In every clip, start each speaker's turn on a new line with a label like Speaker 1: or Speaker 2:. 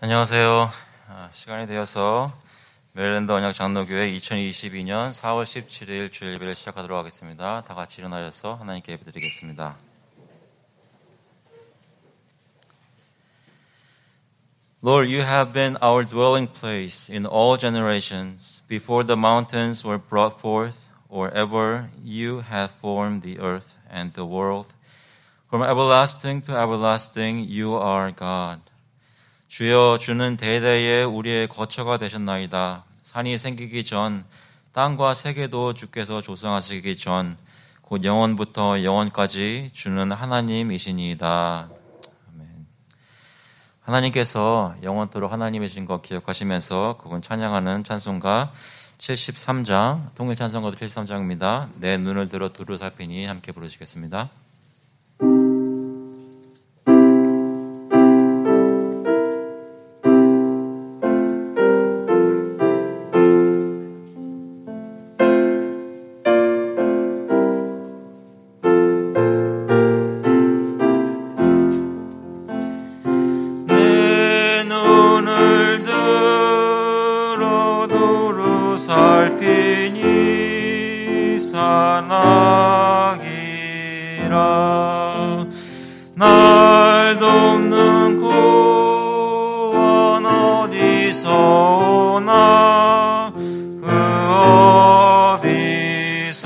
Speaker 1: 안녕하세요. 시간이 되어서 메릴랜드 언약장로교회 2022년 4월 17일 주일 예배를 시작하도록 하겠습니다. 다 같이 일어나셔서 하나님께 예배드리겠습니다. Lord, you have been our dwelling place in all generations, before the mountains were brought forth, or ever you have formed the earth and the world. From everlasting to everlasting, you are God. 주여, 주는 대대에 우리의 거처가 되셨나이다. 산이 생기기 전, 땅과 세계도 주께서 조성하시기 전, 곧 영원부터 영원까지 주는 하나님이시니이다. 아멘. 하나님께서 영원토록 하나님이신 것 기억하시면서 그분 찬양하는 찬송가 73장, 통일 찬송가도 73장입니다. 내 눈을 들어 두루 살피니 함께 부르시겠습니다.
Speaker 2: 날 돕는 구원 어디서 오나 그 어디서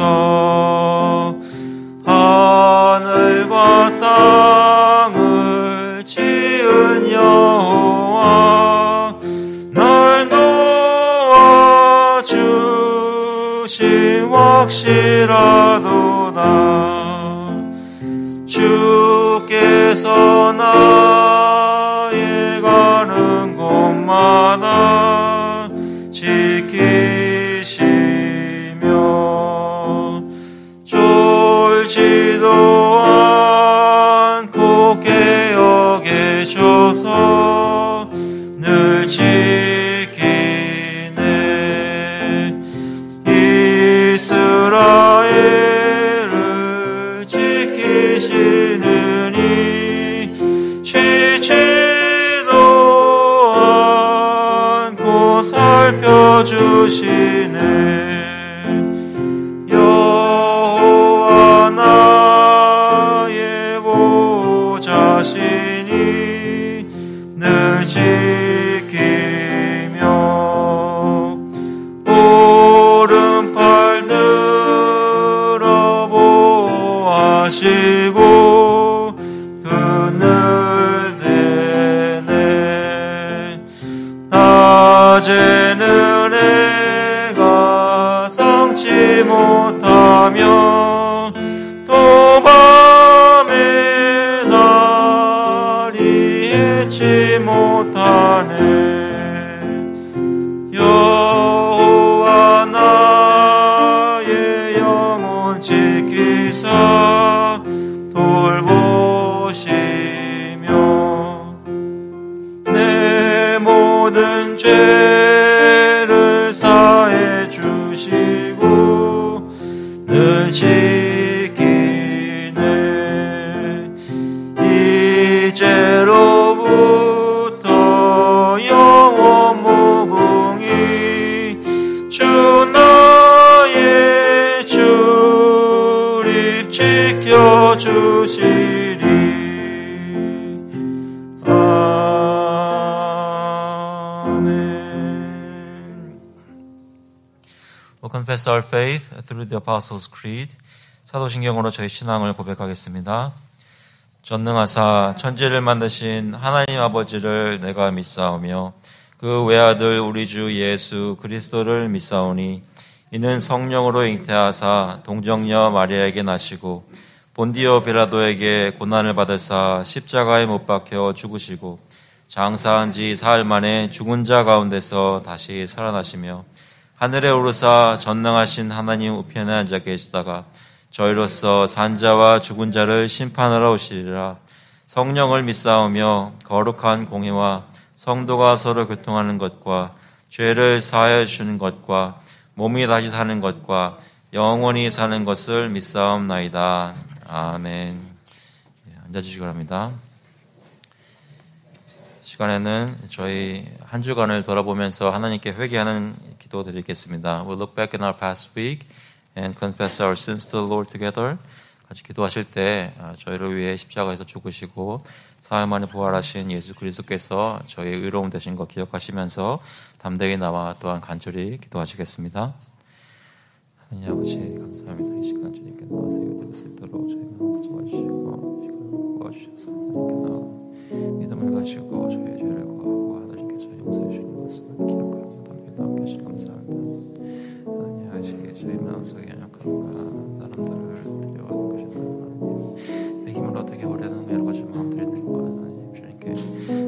Speaker 2: 하늘과 땅을 지은 여호와 날 도와주심 확실하도다. 주께서 나의 가는 곳마다 지키시며 쫄지도 않고 깨어 계셔서 늘 지키네. 이스라엘을 지키시는 쉬지도 않고 살펴주시네. 여호와 나의 보호자시니 늘 지키며 오른팔 들어 보호하시고 그늘 대네. 낮에는 해가 성치 못하며 또 밤에 달이 해치 못하네. 여호와 나의 영혼 지키사 돌보시며 내 모든 죄를 사해 주시고 늘 지키네. 이제로부터 영원 무궁히 주 나의 출입 지켜주시리.
Speaker 1: We'll confess our faith through the Apostles' Creed. 사도신경으로 저희 신앙을 고백하겠습니다. 전능하사 천지를 만드신 하나님 아버지를 내가 믿사오며 그 외아들 우리 주 예수 그리스도를 믿사오니 이는 성령으로 잉태하사 동정녀 마리아에게 나시고 본디오 빌라도에게 고난을 받으사 십자가에 못 박혀 죽으시고 장사한 지 사흘 만에 죽은 자 가운데서 다시 살아나시며 하늘에 오르사 전능하신 하나님 우편에 앉아 계시다가 저희로서 산자와 죽은 자를 심판하러 오시리라. 성령을 믿사오며 거룩한 공회와 성도가 서로 교통하는 것과 죄를 사하여 주시는 것과 몸이 다시 사는 것과 영원히 사는 것을 믿사옵나이다. 아멘. 앉아주시기 바랍니다. 시간에는 저희 한 주간을 돌아보면서 하나님께 회개하는 기도 드리겠습니다. We'll look back in our past week and confess our sins to the Lord together. 같이 기도하실 때 저희를 위해 십자가에서 죽으시고 사흘 만에 부활하신 예수 그리스도께서 저희의 의로움 되신 것 기억하시면서 담대히 나와 또한 간절히 기도하시겠습니다. 하나님 아버지 감사합니다. 이 시간 주님께 나와서 예배드릴 수 있도록 저희 마음 붙잡아주시고 시간을 모아주셔서 하나님께 나와 믿음을 가지고 저희의 죄를 구하고 하나님께서 용서해 주시는 것을 기억하며 담대히 나와 계시니 감사합니다. 하나님 아버지 저희 마음속에 연약함과 사람들을 두려워하는 것이나 하나님 내 힘으로 어떻게 하려는 여러 가지 마음들이 있는 것 하나님 주님께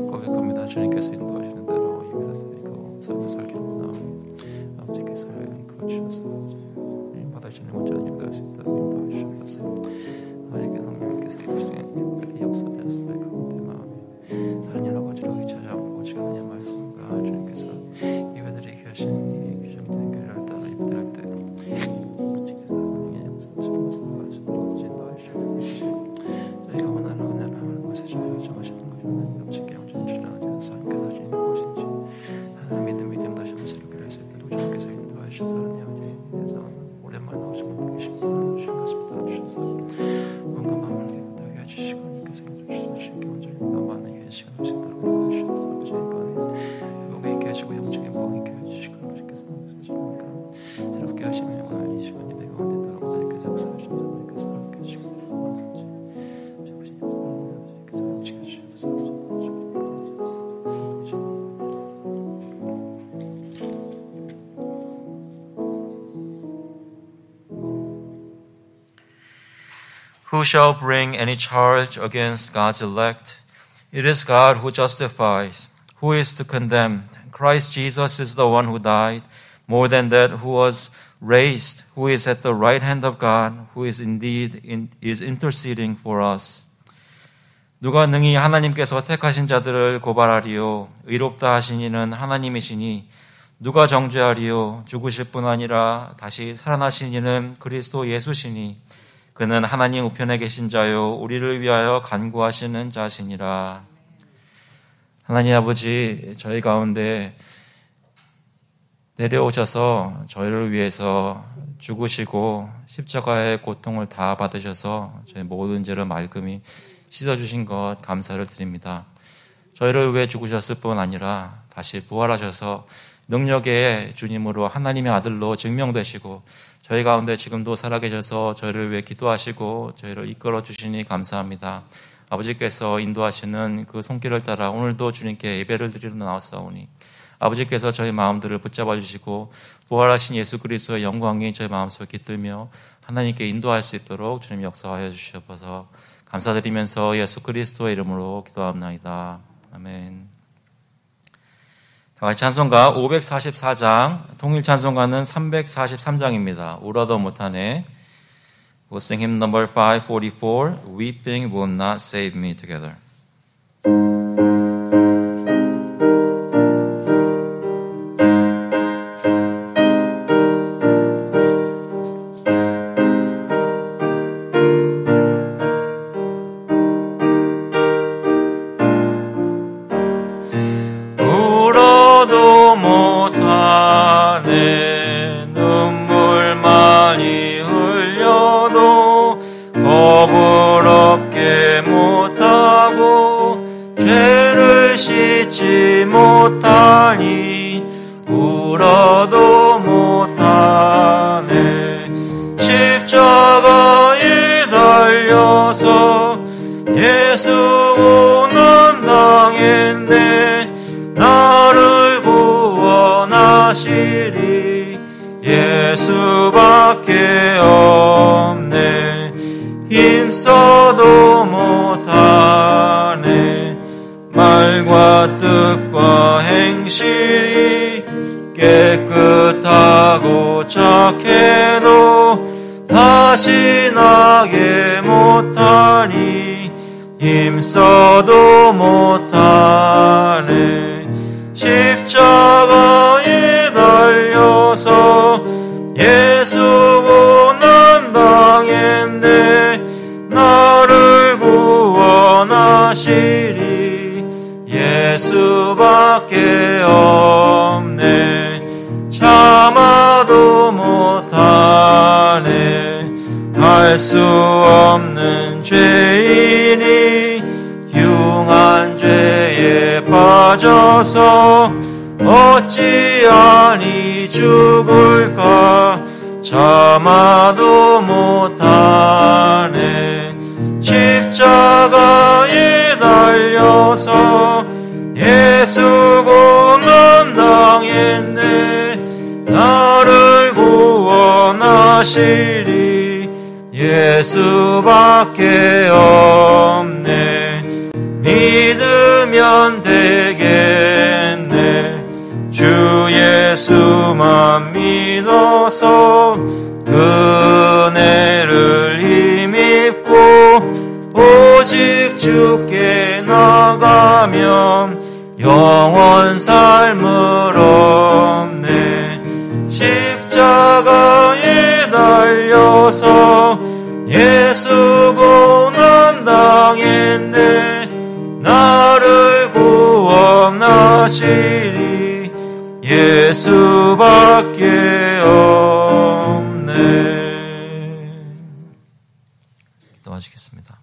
Speaker 1: 고백합니다. 주님께서 인도하시는 대로 예배를 드리고 삶을 살기로 원하오니 아버지께서 이끌어 주셔서 받으시는 온전한 인도할 수 있도록 인도해 주셔서 하나님께서 성령님께서 이루시는 특별히 역사하셔서 저희 가운데 마음에 하나님 아버지로 의지하지 않고 지금 하나님 말씀과 주님께서 예배드리게 하신 이 규정된 교회를 따라 예배드릴 때 아버지께서 하나님의 역사하시는 것을 나갈 수 있도록 인도해 주셔서 저희가 원하는 은혜를 하는 것에 저희가 정하시는 것이 하나님 아버지께 영전히 주장하셔서 하나님께서 주님 무엇인지 하나님 믿음 다시 한번 새롭게 할 수 있도록 주님께서 인도해 주셔서 하나님 아버지께서 오랜만에 나오신 분들 계십니다. 주신 것을 따라주셔서 뭔가 마음을 깨끗하게 해주시고 하나님께서 인도해주셔서 주님께 온전히 나와는 귀한 시간 할 수 있도록 인도해주셔서 저희가 회복에 있게 하시고 영적인 복이 있게 해주시고 하나님께서 주님과 새롭게 하시며 오늘 이 시간이 내가 언제더라 하나님께서 역사하셔서 하나님께서 새롭게 해주시고 하나님께서 지켜주셔서
Speaker 2: Who shall bring any charge against God's elect? It is God who justifies. Who is to condemn? Christ Jesus is the one who died. More than that, who was raised, who is at the right hand of God, who is indeed is interceding for us. 누가 능히 하나님께서 택하신 자들을 고발하리요? 의롭다 하신 이는 하나님이시니 누가 정죄하리요? 죽으실 뿐 아니라 다시 살아나신 이는 그리스도 예수시니 그는 하나님 우편에 계신 자요 우리를 위하여 간구하시는 자시니라. 하나님 아버지 저희 가운데 내려오셔서 저희를 위해서 죽으시고 십자가의 고통을 다 받으셔서 저희 모든 죄를 말끔히 씻어주신 것 감사를 드립니다. 저희를 위해 죽으셨을 뿐 아니라 다시 부활하셔서 능력의 주님으로 하나님의 아들로 증명되시고 저희 가운데 지금도 살아계셔서 저희를 위해 기도하시고 저희를 이끌어 주시니 감사합니다. 아버지께서 인도하시는 그 손길을 따라 오늘도 주님께 예배를 드리러 나왔사오니 아버지께서 저희 마음들을 붙잡아 주시고 부활하신 예수 그리스도의 영광이 저희 마음속에 깃들며 하나님께 인도할 수 있도록 주님 역사하여 주셔서 감사드리면서 예수 그리스도의 이름으로 기도합니다. 아멘. 찬송가 544장, 통일 찬송가는 343장입니다. 울어도 못하네. We'll sing hymn number 544, Weeping Will Not Save Me together.
Speaker 3: 씻지 못하니 울어도 못하네. 십자가에 달려서 예수 고난 당했네. 나를 구원하시리 예수밖에 없네. 힘써도 못하네. 말과 뜻과 행실이 깨끗하고 착해도 다시 나게 못하니 힘써도 못하네. 십자가에 달려서 예수 고난 당했네. 나를 구원하시리 예수밖에 없네. 참아도 못하네. 할 수 없는 죄인이 흉한 죄에 빠져서 어찌하니 죽을까. 참아도 못하네. 십자가에 달려서 예수 고난 당했네. 나를 구원하시리 예수밖에 없네. 믿으면 되겠네. 주 예수만 믿어서 은혜를 힘입고 오직 주께 나가면 영원 삶을 얻네. 십자가에 달려서 예수 고난 당했네. 나를 구원하시리 예수밖에 없네.
Speaker 1: 기도하시겠습니다.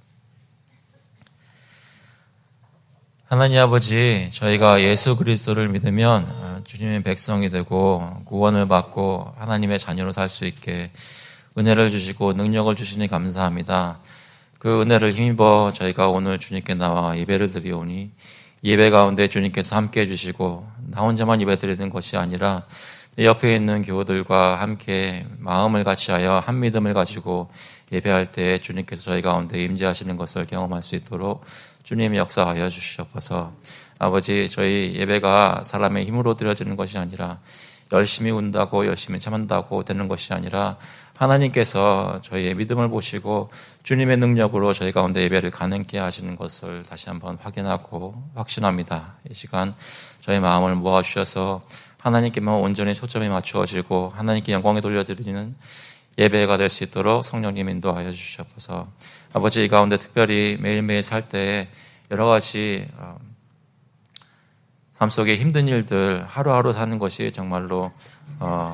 Speaker 1: 하나님 아버지, 저희가 예수 그리스도를 믿으면 주님의 백성이 되고 구원을 받고 하나님의 자녀로 살 수 있게 은혜를 주시고 능력을 주시니 감사합니다. 그 은혜를 힘입어 저희가 오늘 주님께 나와 예배를 드리오니 예배 가운데 주님께서 함께 해주시고 나 혼자만 예배 드리는 것이 아니라 내 옆에 있는 교우들과 함께 마음을 같이하여 한 믿음을 가지고 예배할 때 주님께서 저희 가운데 임재하시는 것을 경험할 수 있도록 주님이 역사하여 주시옵소서. 아버지, 저희 예배가 사람의 힘으로 드려지는 것이 아니라 열심히 운다고 열심히 참한다고 되는 것이 아니라 하나님께서 저희의 믿음을 보시고 주님의 능력으로 저희 가운데 예배를 가능케 하시는 것을 다시 한번 확인하고 확신합니다. 이 시간 저희 마음을 모아주셔서 하나님께만 온전히 초점이 맞추어지고 하나님께 영광에 돌려드리는 예배가 될 수 있도록 성령님 인도하여 주시옵소서. 아버지, 이 가운데 특별히 매일매일 살 때 여러 가지 삶 속에 힘든 일들 하루하루 사는 것이 정말로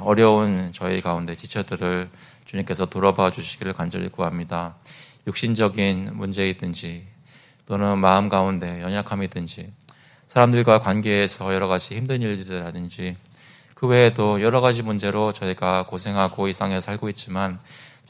Speaker 1: 어려운 저희 가운데 지체들을 주님께서 돌아봐 주시기를 간절히 구합니다. 육신적인 문제이든지 또는 마음 가운데 연약함이든지 사람들과 관계에서 여러 가지 힘든 일들이라든지 그 외에도 여러 가지 문제로 저희가 고생하고 이 땅에 살고 있지만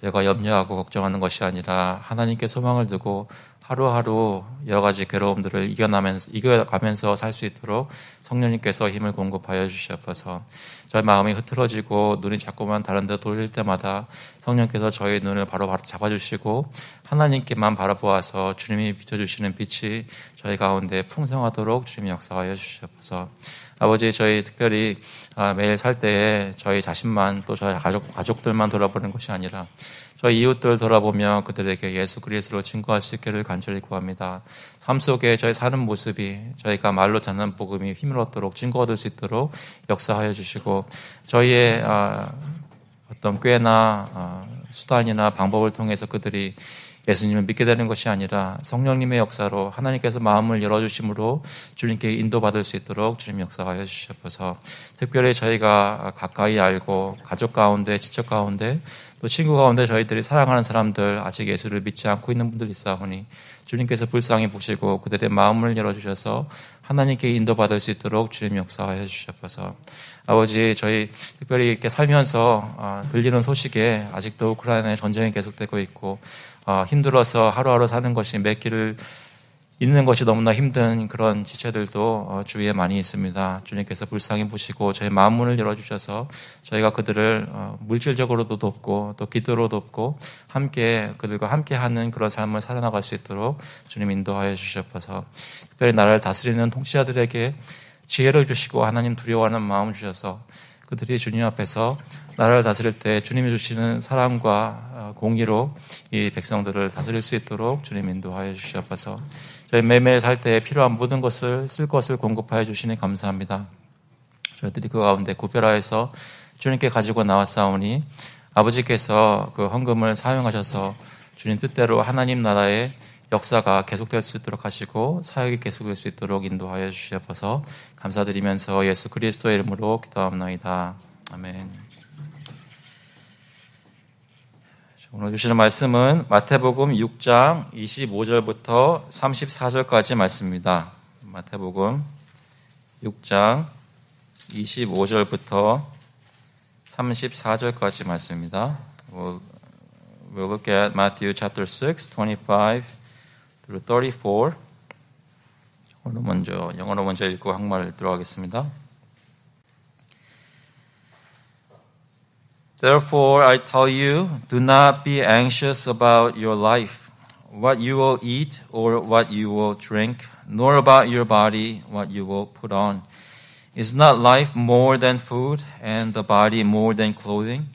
Speaker 1: 저희가 염려하고 걱정하는 것이 아니라 하나님께 소망을 두고 하루하루 여러 가지 괴로움들을 이겨가면서 살 수 있도록 성령님께서 힘을 공급하여 주시옵소서. 저희 마음이 흐트러지고 눈이 자꾸만 다른 데 돌릴 때마다 성령께서 저희 눈을 바로 잡아주시고 하나님께만 바라보아서 주님이 비춰주시는 빛이 저희 가운데 풍성하도록 주님이 역사하여 주시옵소서. 아버지, 저희 특별히 매일 살 때에 저희 자신만 또 저희 가족들만 돌아보는 것이 아니라 저희 이웃들 돌아보며 그들에게 예수 그리스도로 증거할 수 있기를 간절히 구합니다. 삶 속에 저희 사는 모습이 저희가 말로 전하는 복음이 힘을 얻도록 증거 얻을 수 있도록 역사하여 주시고 저희의 어떤 꾀나 수단이나 방법을 통해서 그들이 예수님을 믿게 되는 것이 아니라 성령님의 역사로 하나님께서 마음을 열어주심으로 주님께 인도받을 수 있도록 주님 역사하여 주시옵소서. 특별히 저희가 가까이 알고 가족 가운데, 지척 가운데, 또 친구 가운데 저희들이 사랑하는 사람들 아직 예수를 믿지 않고 있는 분들이 있사오니 주님께서 불쌍히 보시고 그들의 마음을 열어주셔서 하나님께 인도받을 수 있도록 주님 역사하여 주시옵소서. 아버지, 저희 특별히 이렇게 살면서 들리는 소식에 아직도 우크라이나의 전쟁이 계속되고 있고 힘들어서 하루하루 사는 것이 몇 길을 있는 것이 너무나 힘든 그런 지체들도 주위에 많이 있습니다. 주님께서 불쌍히 보시고 저희 마음문을 열어주셔서 저희가 그들을 물질적으로도 돕고 또 기도로 돕고 함께 그들과 함께하는 그런 삶을 살아나갈 수 있도록 주님 인도하여 주시옵소서. 특별히 나라를 다스리는 통치자들에게 지혜를 주시고 하나님 두려워하는 마음을 주셔서 그들이 주님 앞에서 나라를 다스릴 때 주님이 주시는 사랑과 공의로 이 백성들을 다스릴 수 있도록 주님 인도하여 주시옵소서. 저희 매일매일 살 때 필요한 모든 것을 쓸 것을 공급하여 주시니 감사합니다. 저희들이 그 가운데 구별하여서 주님께 가지고 나왔사오니 아버지께서 그 헌금을 사용하셔서 주님 뜻대로 하나님 나라의
Speaker 2: 역사가 계속될 수 있도록 하시고 사역이 계속될 수 있도록 인도하여 주시옵소서. 감사드리면서 예수 그리스도의 이름으로 기도합나이다. 아멘. 오늘 주시는 말씀은 마태복음 6장 25절부터 34절까지 말씀입니다. 마태복음 6장 25절부터 34절까지 말씀입니다. We'll look at Matthew chapter 6, 25 through 34. 영어로 먼저 읽고 한국말을 들어가겠습니다. Therefore I tell you, do not be anxious about your life, what you will eat or what you will drink, nor about your body, what you will put on. Is not life more than food, and the body more than clothing?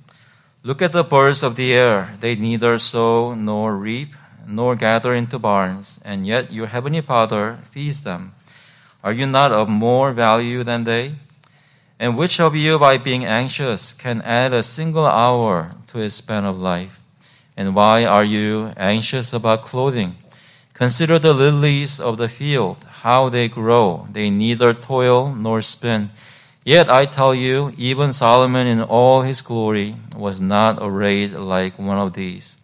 Speaker 2: Look at the birds of the air. They neither sow nor reap, nor gather into barns, and yet your heavenly Father feeds them. Are you not of more value than they? And which of you, by being anxious, can add a single hour to his span of life? And why are you anxious about clothing? Consider the lilies of the field, how they grow. They neither toil nor spin. Yet I tell you, even Solomon in all his glory was not arrayed like one of these.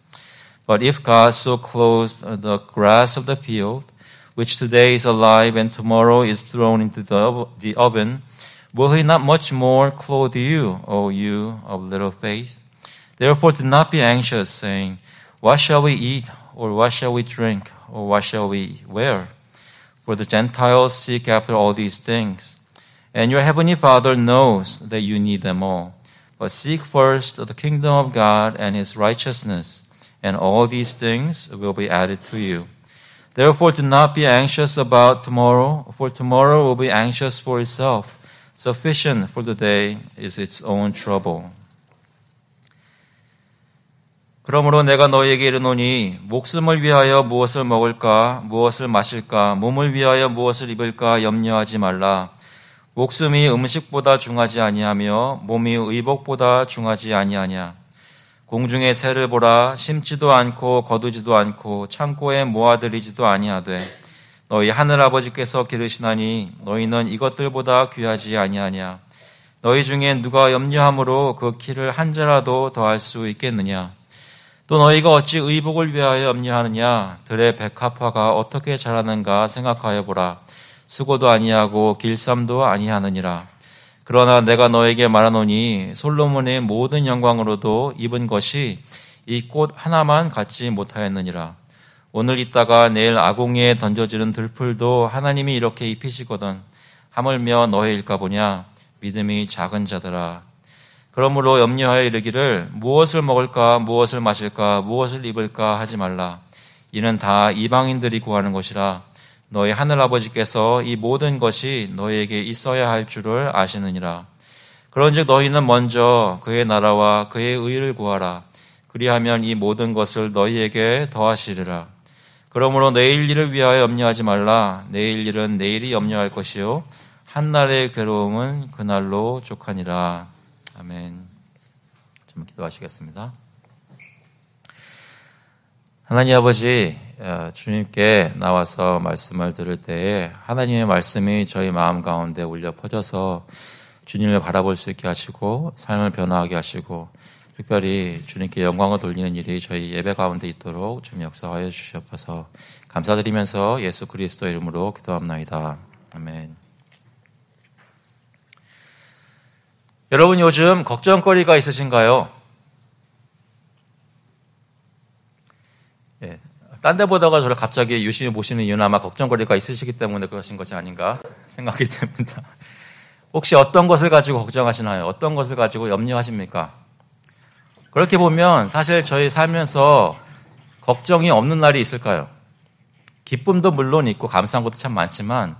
Speaker 2: But if God so clothes the grass of the field, which today is alive and tomorrow is thrown into the oven, will he not much more clothe you, O you of little faith? Therefore do not be anxious, saying, what shall we eat, or what shall we drink, or what shall we wear? For the Gentiles seek after all these things, and your heavenly Father knows that you need them all. But seek first the kingdom of God and his righteousness, and all these things will be added to you. Therefore do not be anxious about tomorrow, for tomorrow will be anxious for itself. Sufficient for the day is its own trouble. 그러므로 내가 너희에게 이르노니 목숨을 위하여 무엇을 먹을까, 무엇을 마실까, 몸을 위하여 무엇을 입을까 염려하지 말라. 목숨이 음식보다 중하지 아니하며 몸이 의복보다 중하지 아니하냐. 공중의 새를 보라. 심지도 않고 거두지도 않고 창고에 모아들이지도 아니하되 너희 하늘아버지께서 기르시나니 너희는 이것들보다 귀하지 아니하냐. 너희 중에 누가 염려함으로 그 키를 한 자라도 더할 수 있겠느냐. 또 너희가 어찌 의복을 위하여 염려하느냐. 들의 백합화가 어떻게 자라는가 생각하여 보라. 수고도 아니하고 길쌈도 아니하느니라. 그러나 내가 너에게 말하노니 솔로몬의 모든 영광으로도 입은 것이 이 꽃 하나만 갖지 못하였느니라. 오늘 있다가 내일 아궁이에 던져지는 들풀도 하나님이 이렇게 입히시거든 하물며 너희일까 보냐. 믿음이 작은 자들아. 그러므로 염려하여 이르기를 무엇을 먹을까, 무엇을 마실까, 무엇을 입을까 하지 말라. 이는 다 이방인들이 구하는 것이라. 너희 하늘아버지께서 이 모든 것이 너희에게 있어야 할 줄을 아시느니라. 그런즉 너희는 먼저 그의 나라와 그의 의를 구하라. 그리하면 이 모든 것을 너희에게 더하시리라. 그러므로 내일 일을 위하여 염려하지 말라. 내일 일은 내일이 염려할 것이요 한날의 괴로움은 그날로 족하니라. 아멘. 좀 기도하시겠습니다. 하나님 아버지, 주님께 나와서 말씀을 들을 때에 하나님의 말씀이 저희 마음 가운데 울려 퍼져서 주님을 바라볼 수 있게 하시고 삶을 변화하게 하시고 특별히 주님께 영광을 돌리는 일이 저희 예배 가운데 있도록 좀 역사하여 주시옵소서. 감사드리면서 예수 그리스도의 이름으로 기도합나이다. 아멘. 여러분 요즘 걱정거리가 있으신가요? 예, 딴 데 보다가 저를 갑자기 유심히 보시는 이유는 아마 걱정거리가 있으시기 때문에 그러신 것이 아닌가 생각이 됩니다. 혹시 어떤 것을 가지고 걱정하시나요? 어떤 것을 가지고 염려하십니까? 그렇게 보면 사실 저희 살면서 걱정이 없는 날이 있을까요? 기쁨도 물론 있고 감사한 것도 참 많지만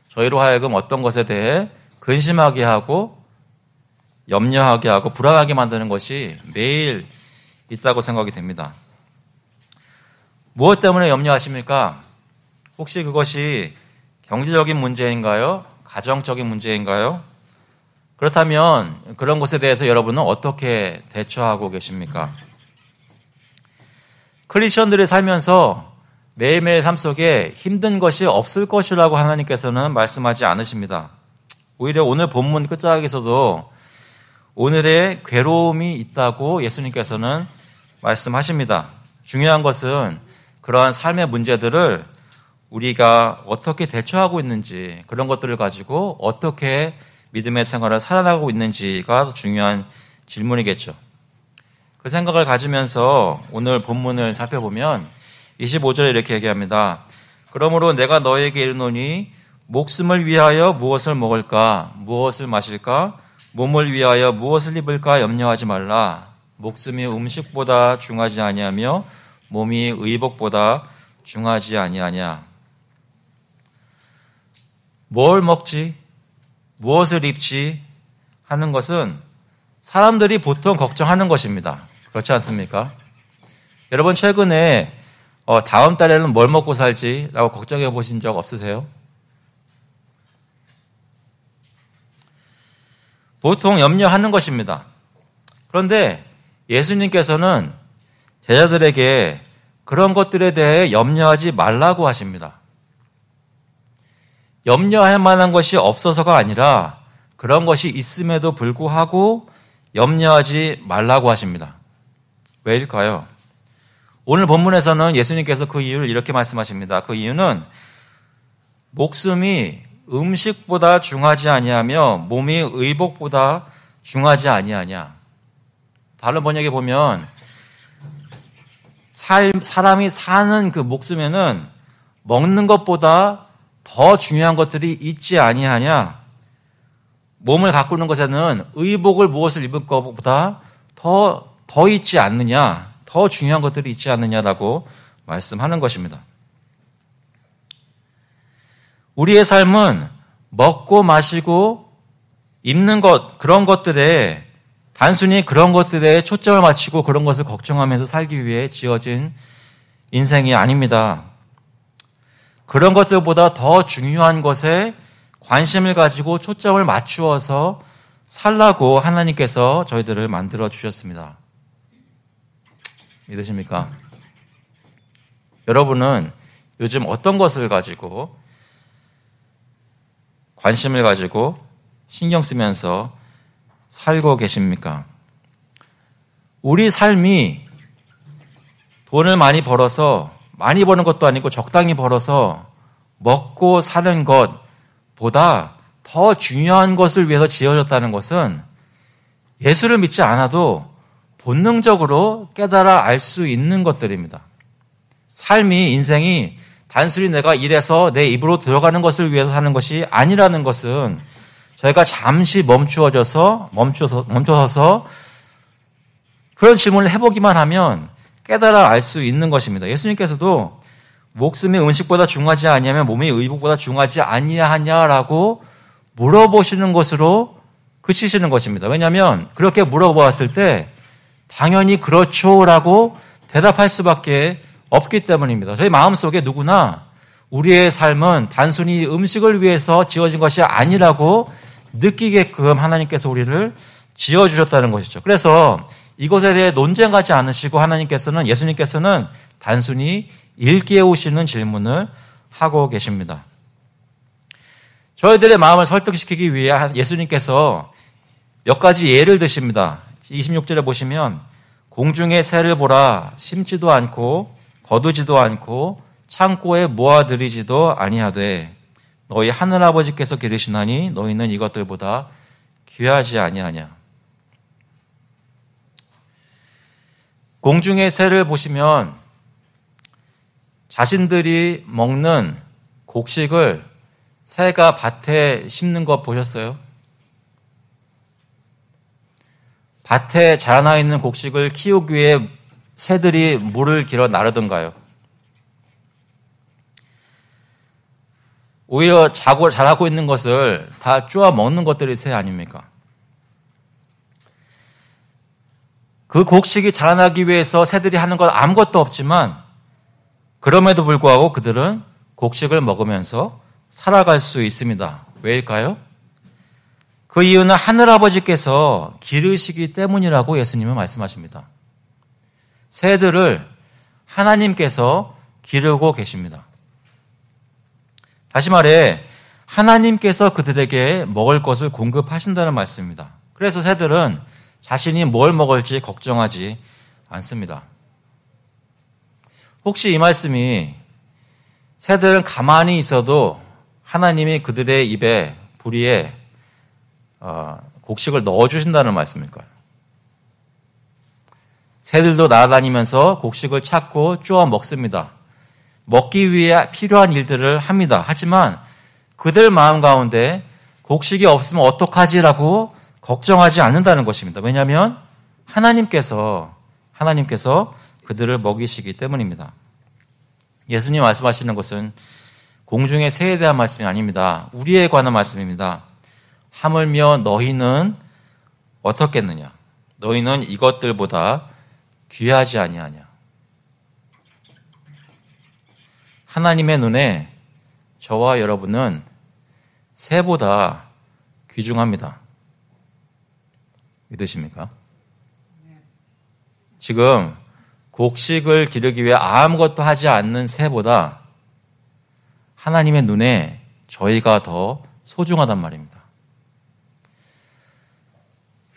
Speaker 2: 저희로 하여금 어떤 것에 대해 근심하게 하고 염려하게 하고 불안하게 만드는 것이 매일 있다고 생각이 됩니다. 무엇 때문에 염려하십니까? 혹시 그것이 경제적인 문제인가요? 가정적인 문제인가요? 그렇다면 그런 것에 대해서 여러분은 어떻게 대처하고 계십니까? 크리스천들이 살면서
Speaker 1: 매일매일 삶 속에 힘든 것이 없을 것이라고 하나님께서는 말씀하지 않으십니다. 오히려 오늘 본문 끝자락에서도 오늘의 괴로움이 있다고 예수님께서는 말씀하십니다. 중요한 것은 그러한 삶의 문제들을 우리가 어떻게 대처하고 있는지, 그런 것들을 가지고 어떻게 믿음의 생활을 살아나가고 있는지가 중요한 질문이겠죠. 그 생각을 가지면서 오늘 본문을 살펴보면 25절에 이렇게 얘기합니다. 그러므로 내가 너에게 이르노니 목숨을 위하여 무엇을 먹을까, 무엇을 마실까, 몸을 위하여 무엇을 입을까 염려하지 말라. 목숨이 음식보다 중하지 아니하며 몸이 의복보다 중하지 아니하냐. 뭘 먹지, 무엇을 입지 하는 것은 사람들이 보통 걱정하는 것입니다. 그렇지 않습니까? 여러분 최근에 다음 달에는 뭘 먹고 살지라고 걱정해 보신 적 없으세요? 보통 염려하는 것입니다. 그런데 예수님께서는 제자들에게 그런 것들에 대해 염려하지 말라고 하십니다. 염려할 만한 것이 없어서가 아니라 그런 것이 있음에도 불구하고 염려하지 말라고 하십니다. 왜일까요? 오늘 본문에서는 예수님께서 그 이유를 이렇게 말씀하십니다. 그 이유는 목숨이 음식보다 중하지 아니하며 몸이 의복보다 중하지 아니하냐. 다른 번역에 보면 사람이 사는 그 목숨에는 먹는 것보다 더 중요한 것들이 있지 아니하냐. 몸을 가꾸는 것에는 의복을 무엇을 입을 것보다 더 있지 않느냐. 더 중요한 것들이 있지 않느냐라고 말씀하는 것입니다. 우리의 삶은 먹고 마시고 입는 것, 그런 것들에 단순히 그런 것들에 초점을 맞추고 그런 것을 걱정하면서 살기 위해 지어진 인생이 아닙니다. 그런 것들보다 더 중요한 것에 관심을 가지고 초점을 맞추어서 살라고 하나님께서 저희들을 만들어 주셨습니다. 믿으십니까? 여러분은 요즘 어떤 것을 가지고 관심을 가지고 신경 쓰면서 살고 계십니까? 우리 삶이 돈을 많이 벌어서, 많이 버는 것도 아니고 적당히 벌어서 먹고 사는 것보다 더 중요한 것을 위해서 지어졌다는 것은 예수를 믿지 않아도 본능적으로 깨달아 알 수 있는 것들입니다. 삶이, 인생이 단순히 내가 일해서 내 입으로 들어가는 것을 위해서 사는 것이 아니라는 것은 저희가 잠시 멈춰서서 그런 질문을 해보기만 하면 깨달아 알 수 있는 것입니다. 예수님께서도 목숨이 음식보다 중하지 아니하며 몸이 의복보다 중하지 아니하냐라고 물어보시는 것으로 그치시는 것입니다. 왜냐하면 그렇게 물어보았을 때 당연히 그렇죠라고 대답할 수밖에 없기 때문입니다. 저희 마음속에 누구나 우리의 삶은 단순히 음식을 위해서 지어진 것이 아니라고 느끼게끔 하나님께서 우리를 지어주셨다는 것이죠. 그래서 이것에 대해 논쟁하지 않으시고 예수님께서는 단순히 일깨우시는 질문을 하고 계십니다. 저희들의 마음을 설득시키기 위해 예수님께서 몇 가지 예를 드십니다. 26절에 보시면 공중의 새를 보라, 심지도 않고 거두지도 않고 창고에 모아들이지도 아니하되 너희 하늘아버지께서 기르시나니 너희는 이것들보다 귀하지 아니하냐. 공중의 새를 보시면 자신들이 먹는 곡식을 새가 밭에 심는 거 보셨어요? 밭에 자라나 있는 곡식을 키우기 위해 새들이 물을 길어 나르던가요? 오히려 자라고 있는 것을 다 쪼아 먹는 것들이 새 아닙니까? 그 곡식이 자라나기 위해서 새들이 하는 건 아무것도 없지만 그럼에도 불구하고 그들은 곡식을 먹으면서 살아갈 수 있습니다. 왜일까요? 그 이유는 하늘아버지께서 기르시기 때문이라고 예수님은 말씀하십니다. 새들을 하나님께서
Speaker 2: 기르고 계십니다. 다시 말해 하나님께서 그들에게 먹을 것을 공급하신다는 말씀입니다. 그래서 새들은 자신이 뭘 먹을지 걱정하지 않습니다. 혹시 이 말씀이 새들은 가만히 있어도 하나님이 그들의 입에 부리에 곡식을 넣어주신다는 말씀일까요? 새들도 날아다니면서 곡식을 찾고 쪼아 먹습니다. 먹기 위해 필요한 일들을 합니다. 하지만 그들 마음 가운데 곡식이 없으면 어떡하지라고 걱정하지 않는다는 것입니다. 왜냐하면 하나님께서 그들을 먹이시기 때문입니다. 예수님 말씀하시는 것은 공중의 새에 대한 말씀이 아닙니다. 우리에 관한 말씀입니다. 하물며 너희는 어떻겠느냐? 너희는 이것들보다 귀하지 아니하냐? 하나님의 눈에 저와 여러분은 새보다 귀중합니다. 믿으십니까? 지금 곡식을 기르기 위해 아무것도 하지 않는 새보다 하나님의 눈에 저희가 더 소중하단 말입니다.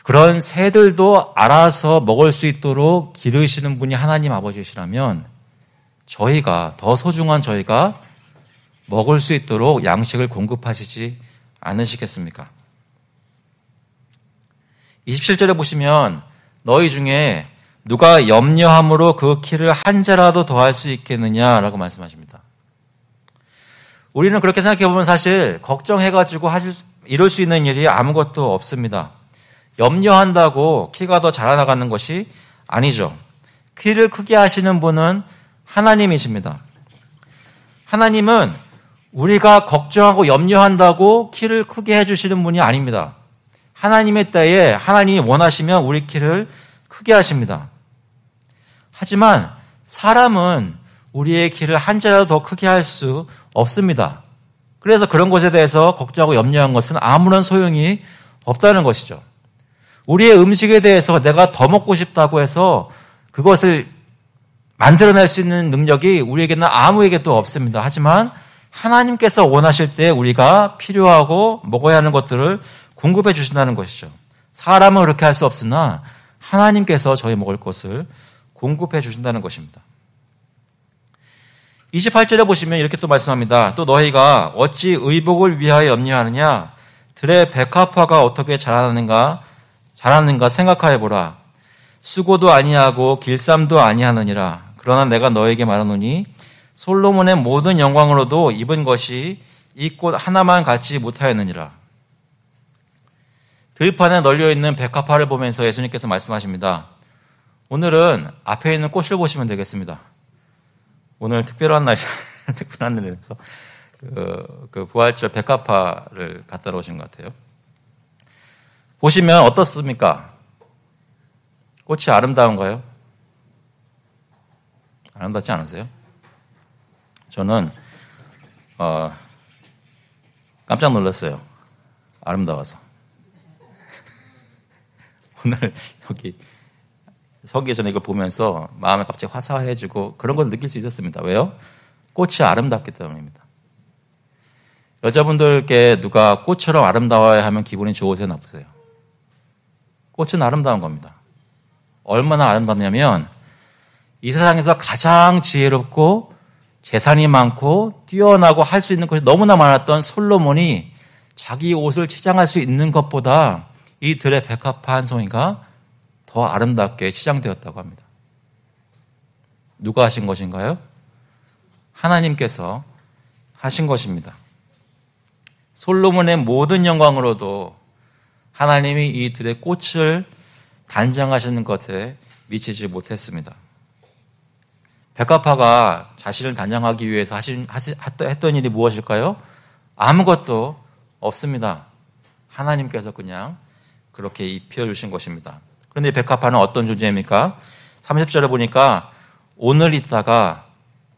Speaker 2: 그런 새들도 알아서 먹을 수 있도록 기르시는 분이 하나님 아버지시라면 저희가 더 소중한 저희가 먹을 수 있도록 양식을 공급하시지 않으시겠습니까? 27절에 보시면 너희 중에 누가 염려함으로 그 키를 한 자라도 더할 수 있겠느냐라고 말씀하십니다. 우리는 그렇게 생각해보면 사실 걱정해가지고 이룰 수 있는 일이 아무것도 없습니다. 염려한다고 키가 더 자라나가는 것이 아니죠. 키를 크게 하시는 분은 하나님이십니다. 하나님은 우리가 걱정하고 염려한다고 키를 크게 해주시는 분이 아닙니다. 하나님의 때에 하나님이 원하시면 우리 키를 크게 하십니다. 하지만 사람은 우리의 키를 한 자라도 더 크게 할 수 없습니다. 그래서 그런 것에 대해서 걱정하고 염려한 것은 아무런 소용이 없다는 것이죠. 우리의 음식에 대해서 내가 더 먹고 싶다고 해서 그것을 만들어낼 수 있는 능력이 우리에게는 아무에게도 없습니다. 하지만 하나님께서 원하실 때 우리가 필요하고 먹어야 하는 것들을 공급해 주신다는 것이죠. 사람은 그렇게 할 수 없으나 하나님께서 저희 먹을 것을 공급해 주신다는 것입니다. 28절에 보시면 이렇게 또 말씀합니다. 또 너희가 어찌 의복을 위하여 염려하느냐? 들의 백합화가 어떻게 자라는가 생각하여 보라. 수고도 아니하고 길쌈도 아니하느니라. 그러나 내가 너에게 말하노니 솔로몬의 모든 영광으로도 입은 것이 이 꽃 하나만 갖지 못하였느니라. 들판에 널려있는 백합화를 보면서 예수님께서 말씀하십니다. 오늘은 앞에 있는 꽃을 보시면 되겠습니다. 오늘 특별한 날이라서 그 부활절 백합화를 갖다 놓으신 것 같아요. 보시면 어떻습니까? 꽃이 아름다운가요? 아름답지 않으세요? 저는 깜짝 놀랐어요. 아름다워서. 오늘 여기 서기 전에 이걸 보면서 마음이 갑자기 화사해지고 그런 걸 느낄 수 있었습니다. 왜요? 꽃이 아름답기 때문입니다. 여자분들께 누가 꽃처럼 아름다워야 하면 기분이 좋으세요? 나쁘세요? 꽃은 아름다운 겁니다. 얼마나 아름답냐면 이 세상에서 가장 지혜롭고 재산이 많고 뛰어나고 할 수 있는 것이 너무나 많았던 솔로몬이 자기 옷을 치장할 수 있는 것보다 이 들의 백합화 한 송이가 더 아름답게 치장되었다고 합니다. 누가 하신 것인가요? 하나님께서 하신 것입니다. 솔로몬의 모든 영광으로도 하나님이 이 들의 꽃을 단장하시는 것에 미치지 못했습니다. 백합화가 자신을 단장하기 위해서 했던 일이 무엇일까요? 아무것도 없습니다. 하나님께서 그냥 그렇게 입혀주신 것입니다. 그런데 백합화는 어떤 존재입니까? 30절에 보니까 오늘 있다가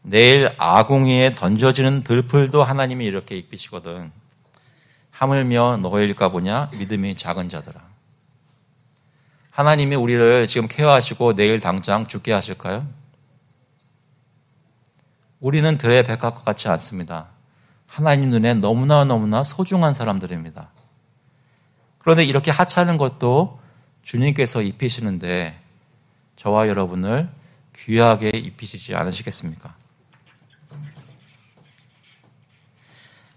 Speaker 2: 내일 아궁이에 던져지는 들풀도 하나님이 이렇게 입히시거든. 하물며 너희일까 보냐? 믿음이 작은 자들아. 하나님이 우리를 지금 케어하시고 내일 당장 죽게 하실까요? 우리는 들의 백합과 같지 않습니다. 하나님 눈에 너무나 소중한 사람들입니다. 그런데 이렇게 하찮은 것도 주님께서 입히시는데 저와 여러분을 귀하게 입히시지 않으시겠습니까?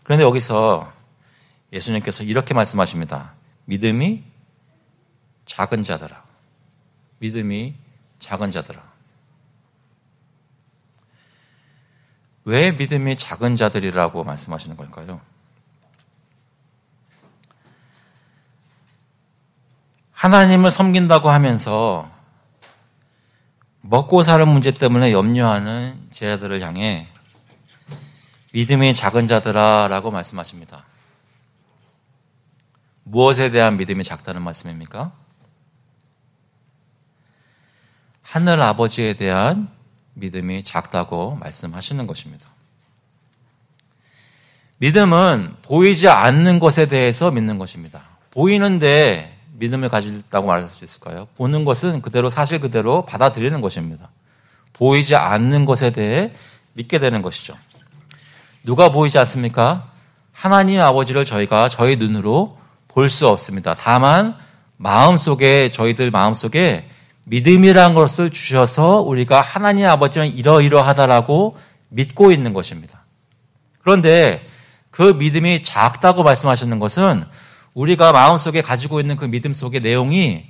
Speaker 2: 그런데 여기서 예수님께서 이렇게 말씀하십니다. 믿음이 작은 자들아. 믿음이 작은 자들아. 왜 믿음이 작은 자들이라고 말씀하시는 걸까요? 하나님을 섬긴다고 하면서 먹고 사는 문제 때문에 염려하는 제자들을 향해 믿음이 작은 자들아 라고 말씀하십니다. 무엇에 대한 믿음이 작다는 말씀입니까? 하늘 아버지에 대한 믿음이 작다고 말씀하시는 것입니다. 믿음은 보이지 않는 것에 대해서 믿는 것입니다. 보이는데 믿음을 가진다고 말할 수 있을까요? 보는 것은 그대로 사실 그대로 받아들이는 것입니다. 보이지 않는 것에 대해 믿게 되는 것이죠. 누가 보이지 않습니까? 하나님 아버지를 저희가 저희 눈으로 볼 수 없습니다. 다만 저희들 마음속에 믿음이라는 것을 주셔서 우리가 하나님 아버지는 이러이러하다라고 믿고 있는 것입니다. 그런데 그 믿음이 작다고 말씀하시는 것은 우리가 마음속에 가지고 있는 그 믿음 속의 내용이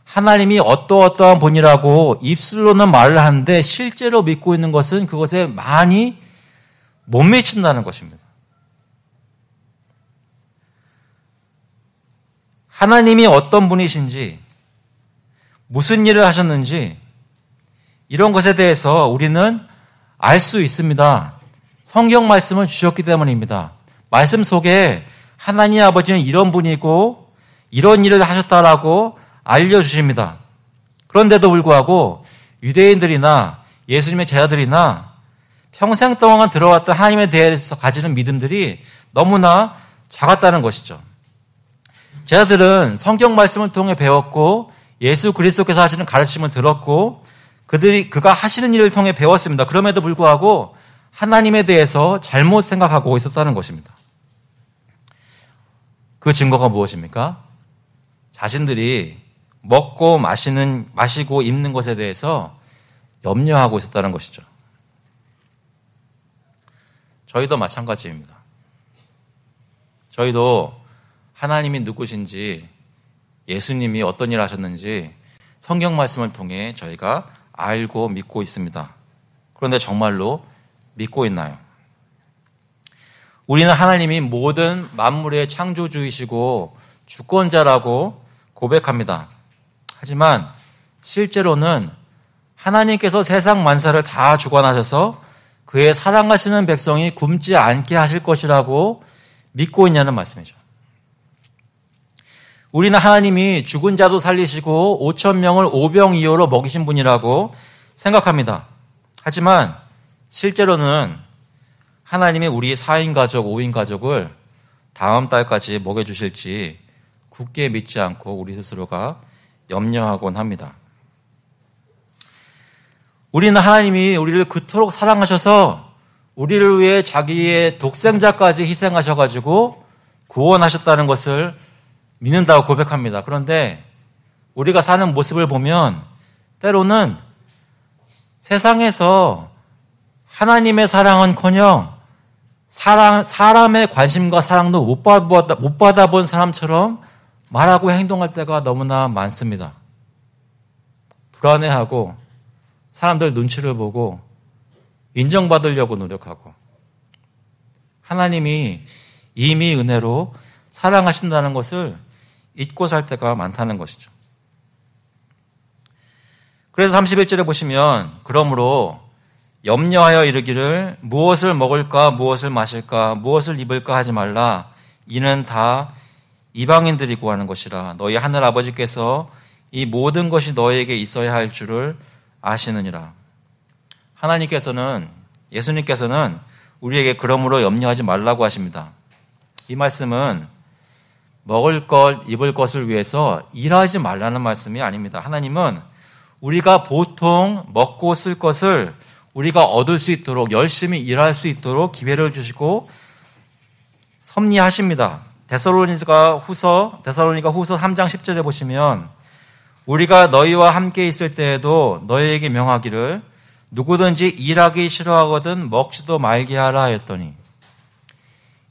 Speaker 2: 하나님이 어떠한 분이라고 입술로는 말을 하는데 실제로 믿고 있는 것은 그것에 많이 못 미친다는 것입니다. 하나님이 어떤 분이신지, 무슨 일을 하셨는지 이런 것에 대해서 우리는 알 수 있습니다. 성경 말씀을 주셨기 때문입니다. 말씀 속에 하나님 아버지는 이런 분이고 이런 일을 하셨다라고 알려주십니다. 그런데도 불구하고 유대인들이나 예수님의 제자들이나 평생 동안 들어왔던 하나님에 대해서 가지는 믿음들이 너무나 작았다는 것이죠. 제자들은 성경 말씀을 통해 배웠고 예수 그리스도께서 하시는 가르침을 들었고 그가 하시는 일을 통해 배웠습니다. 그럼에도 불구하고 하나님에 대해서 잘못 생각하고 있었다는 것입니다. 그 증거가 무엇입니까? 자신들이 먹고 마시고 입는 것에 대해서 염려하고 있었다는 것이죠. 저희도 마찬가지입니다. 저희도 하나님이 누구신지, 예수님이 어떤 일을 하셨는지 성경 말씀을 통해 저희가 알고 믿고 있습니다. 그런데 정말로 믿고 있나요? 우리는 하나님이 모든 만물의 창조주이시고 주권자라고 고백합니다. 하지만 실제로는 하나님께서 세상 만사를 다 주관하셔서 그의 사랑하시는 백성이 굶지 않게 하실 것이라고 믿고 있냐는 말씀이죠. 우리는 하나님이 죽은 자도 살리시고 5,000명을 오병이어로 먹이신 분이라고 생각합니다. 하지만 실제로는 하나님이 우리 4인 가족, 5인 가족을 다음 달까지 먹여주실지 굳게 믿지 않고 우리 스스로가 염려하곤 합니다. 우리는 하나님이 우리를 그토록 사랑하셔서 우리를 위해 자기의 독생자까지 희생하셔가지고 구원하셨다는 것을 믿는다고 고백합니다. 그런데 우리가 사는 모습을 보면 때로는 세상에서 하나님의 사랑은커녕 사람의 관심과 사랑도 못 받아본 사람처럼 말하고 행동할 때가 너무나 많습니다. 불안해하고 사람들 눈치를 보고 인정받으려고 노력하고 하나님이 이미 은혜로 사랑하신다는 것을 잊고 살 때가 많다는 것이죠. 그래서 31절에 보시면 그러므로 염려하여 이르기를 무엇을 먹을까 무엇을 마실까 무엇을 입을까 하지 말라 이는 다 이방인들이 구하는 것이라 너희 하늘 아버지께서 이 모든 것이 너희에게 있어야 할 줄을 아시느니라. 하나님께서는 예수님께서는 우리에게 그러므로 염려하지 말라고 하십니다. 이 말씀은 먹을 것, 입을 것을 위해서 일하지 말라는 말씀이 아닙니다. 하나님은 우리가 보통 먹고 쓸 것을 우리가 얻을 수 있도록 열심히 일할 수 있도록 기회를 주시고 섭리하십니다. 데살로니가 후서 3장 10절에 보시면 우리가 너희와 함께 있을 때에도 너희에게 명하기를 누구든지 일하기 싫어하거든 먹지도 말게 하라 했더니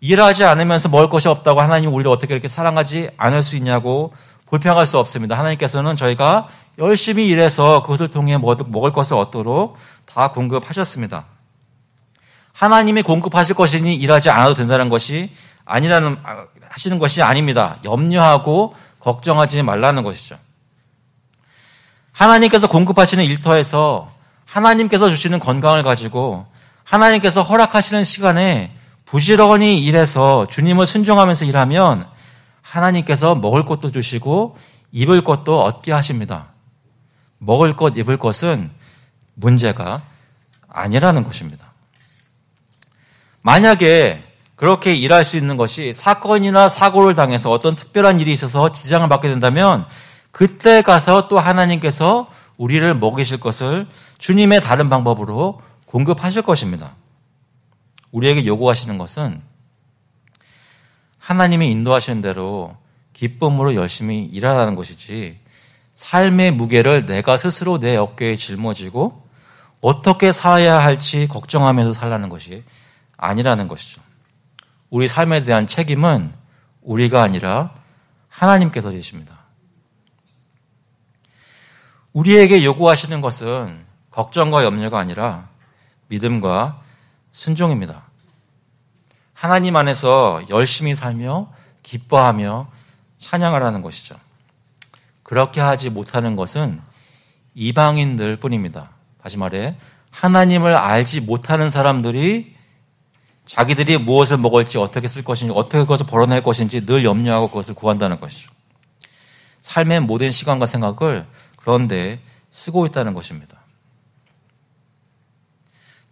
Speaker 2: 일하지 않으면서 먹을 것이 없다고 하나님 우리를 어떻게 이렇게 사랑하지 않을 수 있냐고 불평할 수 없습니다. 하나님께서는 저희가 열심히 일해서 그것을 통해 먹을 것을 얻도록 다 공급하셨습니다. 하나님이 공급하실 것이니 일하지 않아도 된다는 것이 하시는 것이 아닙니다. 염려하고 걱정하지 말라는 것이죠. 하나님께서 공급하시는 일터에서 하나님께서 주시는 건강을 가지고 하나님께서 허락하시는 시간에 부지런히 일해서 주님을 순종하면서 일하면 하나님께서 먹을 것도 주시고 입을 것도 얻게 하십니다. 먹을 것, 입을 것은 문제가 아니라는 것입니다. 만약에 그렇게 일할 수 있는 것이 사건이나 사고를 당해서 어떤 특별한 일이 있어서 지장을 받게 된다면 그때 가서 또 하나님께서 우리를 먹이실 것을 주님의 다른 방법으로 공급하실 것입니다. 우리에게 요구하시는 것은 하나님이 인도하시는 대로 기쁨으로 열심히 일하라는 것이지 삶의 무게를 내가 스스로 내 어깨에 짊어지고 어떻게 살아야 할지 걱정하면서 살라는 것이 아니라는 것이죠. 우리 삶에 대한 책임은 우리가 아니라 하나님께서 지십니다. 우리에게 요구하시는 것은 걱정과 염려가 아니라 믿음과 순종입니다. 하나님 안에서 열심히 살며 기뻐하며 찬양하라는 것이죠. 그렇게 하지 못하는 것은 이방인들 뿐입니다. 다시 말해 하나님을 알지 못하는 사람들이 자기들이 무엇을 먹을지 어떻게 쓸 것인지 어떻게 그것을 벌어낼 것인지 늘 염려하고 그것을 구한다는 것이죠. 삶의 모든 시간과 생각을 그런데 쓰고 있다는 것입니다.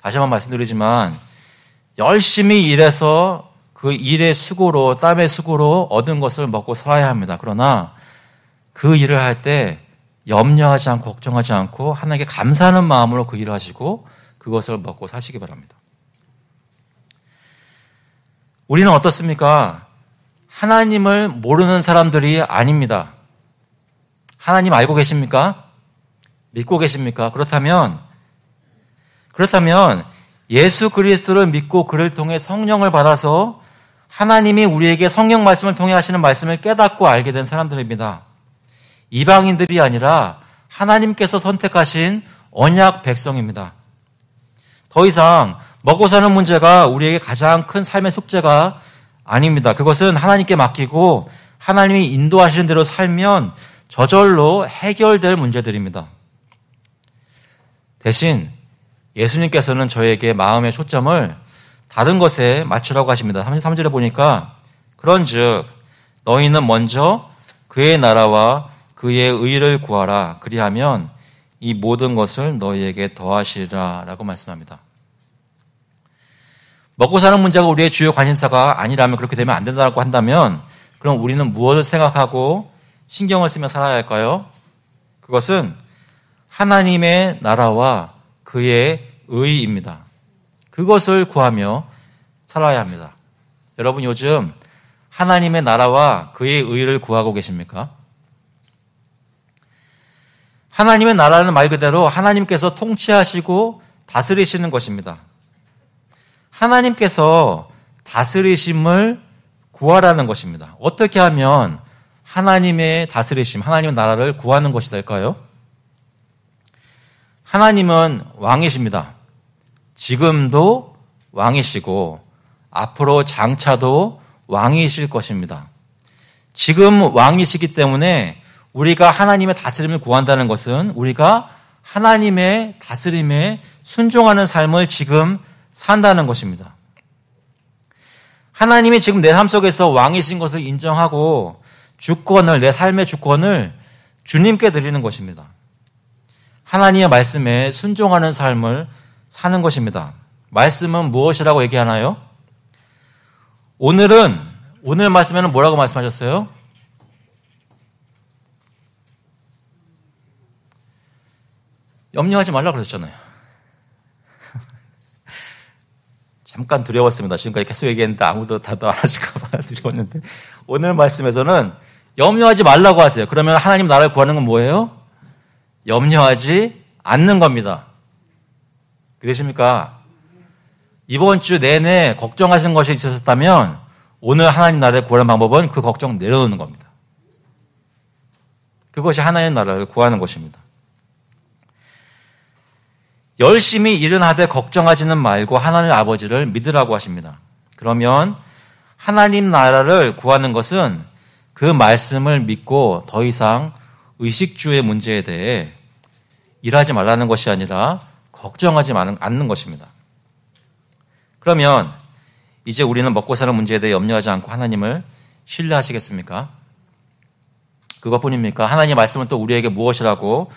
Speaker 2: 다시 한번 말씀드리지만 열심히 일해서 그 일의 수고로 땀의 수고로 얻은 것을 먹고 살아야 합니다. 그러나 그 일을 할 때 염려하지 않고 걱정하지 않고 하나님께 감사하는 마음으로 그 일을 하시고 그것을 먹고 사시기 바랍니다. 우리는 어떻습니까? 하나님을 모르는 사람들이 아닙니다. 하나님 알고 계십니까? 믿고 계십니까? 그렇다면 예수 그리스도를 믿고 그를 통해 성령을 받아서 하나님이 우리에게 성령 말씀을 통해 하시는 말씀을 깨닫고 알게 된 사람들입니다. 이방인들이 아니라 하나님께서 선택하신 언약 백성입니다. 더 이상 먹고 사는 문제가 우리에게 가장 큰 삶의 숙제가 아닙니다. 그것은 하나님께 맡기고 하나님이 인도하시는 대로 살면 저절로 해결될 문제들입니다. 대신 예수님께서는 저에게 마음의 초점을 다른 것에 맞추라고 하십니다. 33절에 보니까 그런즉 너희는 먼저 그의 나라와 그의 의를 구하라. 그리하면 이 모든 것을 너희에게 더하시리라 라고 말씀합니다. 먹고 사는 문제가 우리의 주요 관심사가 아니라면 그렇게 되면 안 된다고 한다면 그럼 우리는 무엇을 생각하고 신경을 쓰며 살아야 할까요? 그것은 하나님의 나라와 그의 의입니다. 그것을 구하며 살아야 합니다. 여러분 요즘 하나님의 나라와 그의 의를 구하고 계십니까? 하나님의 나라는 말 그대로 하나님께서 통치하시고 다스리시는 것입니다. 하나님께서 다스리심을 구하라는 것입니다. 어떻게 하면 하나님의 다스리심, 하나님의 나라를 구하는 것이 될까요? 하나님은 왕이십니다. 지금도 왕이시고 앞으로 장차도 왕이실 것입니다. 지금 왕이시기 때문에 우리가 하나님의 다스림을 구한다는 것은 우리가 하나님의 다스림에 순종하는 삶을 지금 산다는 것입니다. 하나님이 지금 내 삶 속에서 왕이신 것을 인정하고 주권을, 내 삶의 주권을 주님께 드리는 것입니다. 하나님의 말씀에 순종하는 삶을 사는 것입니다. 말씀은 무엇이라고 얘기하나요? 오늘 말씀에는 뭐라고 말씀하셨어요? 염려하지 말라고 그러셨잖아요. 잠깐 두려웠습니다. 지금까지 계속 얘기했는데 아무도 답도 안 하실까 봐 두려웠는데 오늘 말씀에서는 염려하지 말라고 하세요. 그러면 하나님 나라를 구하는 건 뭐예요? 염려하지 않는 겁니다. 그러십니까? 이번 주 내내 걱정하신 것이 있으셨다면 오늘 하나님 나라를 구하는 방법은 그 걱정 내려놓는 겁니다. 그것이 하나님 나라를 구하는 것입니다. 열심히 일은 하되 걱정하지는 말고 하나님 아버지를 믿으라고 하십니다. 그러면 하나님 나라를 구하는 것은 그 말씀을 믿고 더 이상 의식주의 문제에 대해 일하지 말라는 것이 아니라 걱정하지 않는 것입니다. 그러면 이제 우리는 먹고 사는 문제에 대해 염려하지 않고 하나님을 신뢰하시겠습니까? 그것뿐입니까? 하나님의 말씀은 또 우리에게 무엇이라고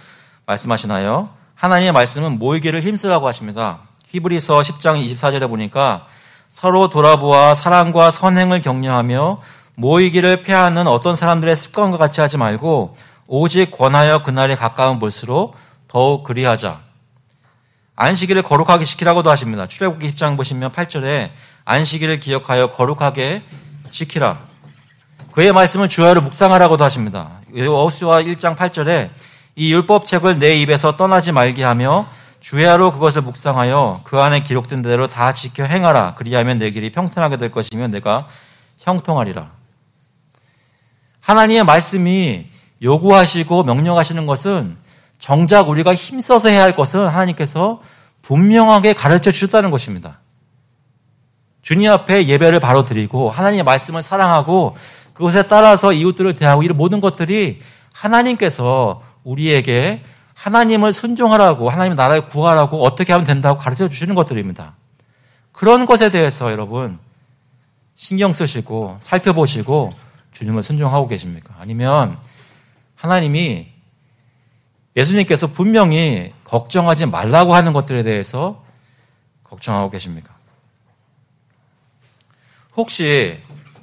Speaker 2: 말씀하시나요? 하나님의 말씀은 모이기를 힘쓰라고 하십니다. 히브리서 10장 24절에 보니까 서로 돌아보아 사랑과 선행을 격려하며 모이기를 폐하는 어떤 사람들의 습관과 같이 하지 말고 오직 권하여 그날이 가까운 볼수록 더욱 그리하자. 안식일을 거룩하게 지키라고도 하십니다. 출애굽기 10장 보시면 8절에 안식일을 기억하여 거룩하게 지키라. 그의 말씀을 주야로 묵상하라고도 하십니다. 여호수아 1장 8절에 이 율법책을 내 입에서 떠나지 말게 하며 주야로 그것을 묵상하여 그 안에 기록된 대로 다 지켜 행하라. 그리하면 내 길이 평탄하게 될 것이며 내가 형통하리라. 하나님의 말씀이 요구하시고 명령하시는 것은 정작 우리가 힘써서 해야 할 것은 하나님께서 분명하게 가르쳐 주셨다는 것입니다. 주님 앞에 예배를 바로 드리고 하나님의 말씀을 사랑하고 그것에 따라서 이웃들을 대하고 이런 모든 것들이 하나님께서 우리에게 하나님을 순종하라고 하나님의 나라를 구하라고 어떻게 하면 된다고 가르쳐 주시는 것들입니다. 그런 것에 대해서 여러분 신경 쓰시고 살펴보시고 주님을 순종하고 계십니까? 아니면 하나님이 예수님께서 분명히 걱정하지 말라고 하는 것들에 대해서 걱정하고 계십니까? 혹시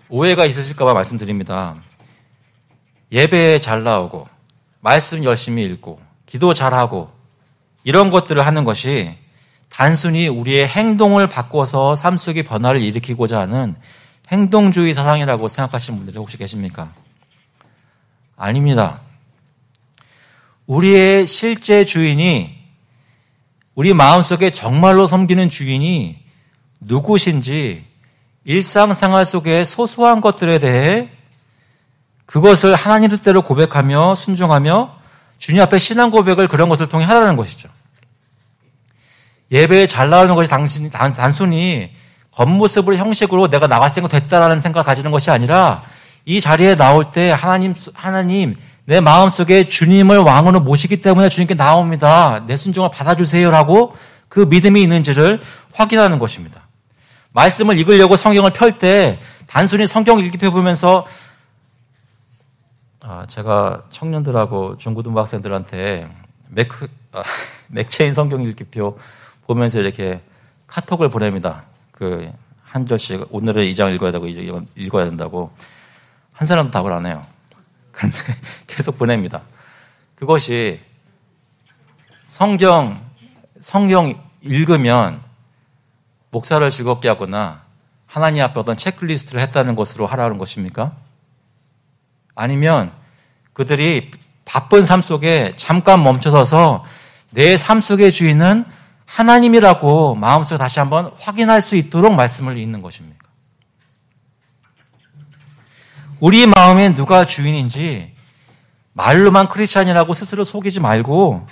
Speaker 2: 오해가 있으실까 봐 말씀드립니다. 예배에 잘 나오고 말씀 열심히 읽고 기도 잘하고 이런 것들을 하는 것이 단순히 우리의 행동을 바꿔서 삶 속의 변화를 일으키고자 하는 행동주의 사상이라고 생각하시는 분들이 혹시 계십니까? 아닙니다. 우리의 실제 주인이 우리 마음속에 정말로 섬기는 주인이 누구신지 일상생활 속의 소소한 것들에 대해 그것을 하나님 뜻대로 고백하며 순종하며 주님 앞에 신앙 고백을 그런 것을 통해 하라는 것이죠. 예배에 잘 나오는 것이 단순히 겉모습으로 형식으로 내가 나갔으니까 됐다라는 생각을 가지는 것이 아니라 이 자리에 나올 때 하나님 내 마음속에 주님을 왕으로 모시기 때문에 주님께 나옵니다. 내 순종을 받아주세요라고 그 믿음이 있는지를 확인하는 것입니다. 말씀을 읽으려고 성경을 펼 때 단순히 성경을 읽기 보면서 제가 청년들하고 중고등부 학생들한테 맥체인 성경 읽기표 보면서 이렇게 카톡을 보냅니다. 그 한 절씩 오늘은 2장 읽어야 되고 이제 읽어야 된다고 한 사람도 답을 안 해요. 근데 계속 보냅니다. 그것이 성경 읽으면 목사를 즐겁게 하거나 하나님 앞에 어떤 체크리스트를 했다는 것으로 하라는 것입니까? 아니면 그들이 바쁜 삶 속에 잠깐 멈춰서서 내 삶 속의 주인은 하나님이라고 마음속에 다시 한번 확인할 수 있도록 말씀을 읽는 것입니까? 우리 마음에 누가 주인인지 말로만 크리스찬이라고 스스로 속이지 말고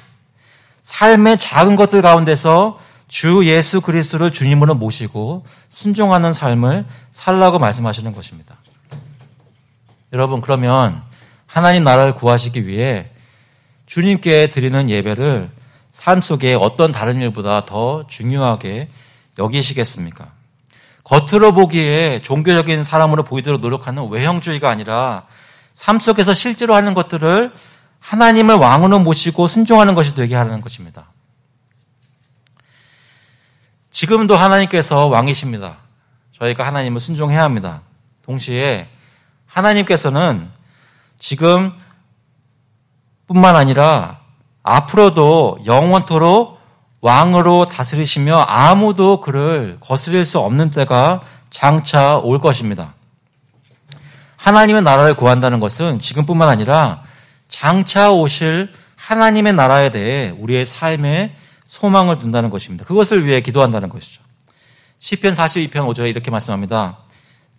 Speaker 2: 삶의 작은 것들 가운데서 주 예수 그리스도를 주님으로 모시고 순종하는 삶을 살라고 말씀하시는 것입니다. 여러분, 그러면 하나님 나라를 구하시기 위해 주님께 드리는 예배를 삶 속에 어떤 다른 일보다 더 중요하게 여기시겠습니까? 겉으로 보기에 종교적인 사람으로 보이도록 노력하는 외형주의가 아니라 삶 속에서 실제로 하는 것들을 하나님을 왕으로 모시고 순종하는 것이 되게 하는 것입니다. 지금도 하나님께서 왕이십니다. 저희가 하나님을 순종해야 합니다. 동시에 하나님께서는 지금 뿐만 아니라 앞으로도 영원토록 왕으로 다스리시며 아무도 그를 거스릴 수 없는 때가 장차 올 것입니다. 하나님의 나라를 구한다는 것은 지금뿐만 아니라 장차 오실 하나님의 나라에 대해 우리의 삶에 소망을 둔다는 것입니다. 그것을 위해 기도한다는 것이죠. 시편 42편 5절에 이렇게 말씀합니다.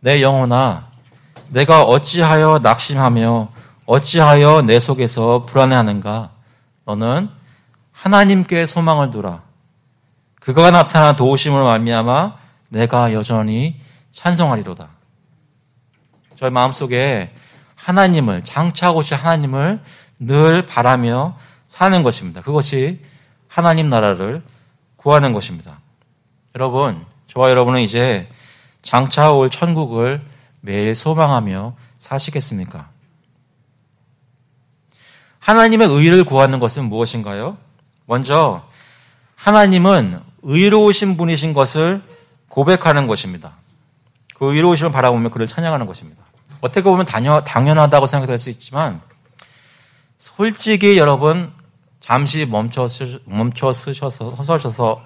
Speaker 2: 내 영혼아, 내가 어찌하여 낙심하며 어찌하여 내 속에서 불안해하는가? 너는 하나님께 소망을 두라. 그가 나타나 도우심으로 말미암아 내가 여전히 찬송하리로다. 저희 마음속에 하나님을, 장차 오실 하나님을 늘 바라며 사는 것입니다. 그것이 하나님 나라를 구하는 것입니다. 여러분, 저와 여러분은 이제 장차 올 천국을 매일 소망하며 사시겠습니까? 하나님의 의를 구하는 것은 무엇인가요? 먼저 하나님은 의로우신 분이신 것을 고백하는 것입니다. 그 의로우심을 바라보며 그를 찬양하는 것입니다. 어떻게 보면 당연하다고 생각될 수 있지만 솔직히 여러분 잠시 멈춰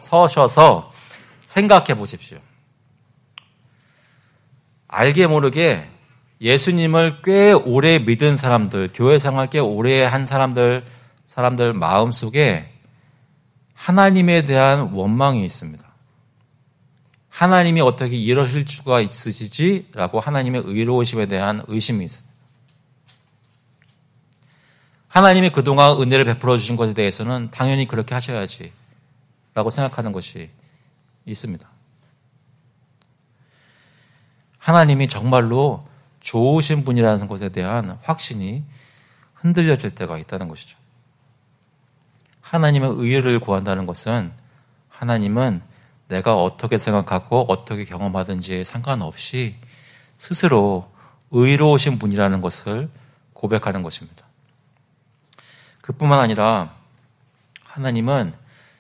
Speaker 2: 서셔서 생각해 보십시오. 알게 모르게 예수님을 꽤 오래 믿은 사람들, 교회 생활 꽤 오래 한 사람들 마음속에 하나님에 대한 원망이 있습니다. 하나님이 어떻게 이러실 수가 있으시지라고 하나님의 의로우심에 대한 의심이 있습니다. 하나님이 그동안 은혜를 베풀어 주신 것에 대해서는 당연히 그렇게 하셔야지 라고 생각하는 것이 있습니다. 하나님이 정말로 좋으신 분이라는 것에 대한 확신이 흔들려질 때가 있다는 것이죠. 하나님의 의를 구한다는 것은 하나님은 내가 어떻게 생각하고 어떻게 경험하든지에 상관없이 스스로 의로우신 분이라는 것을 고백하는 것입니다. 그뿐만 아니라 하나님은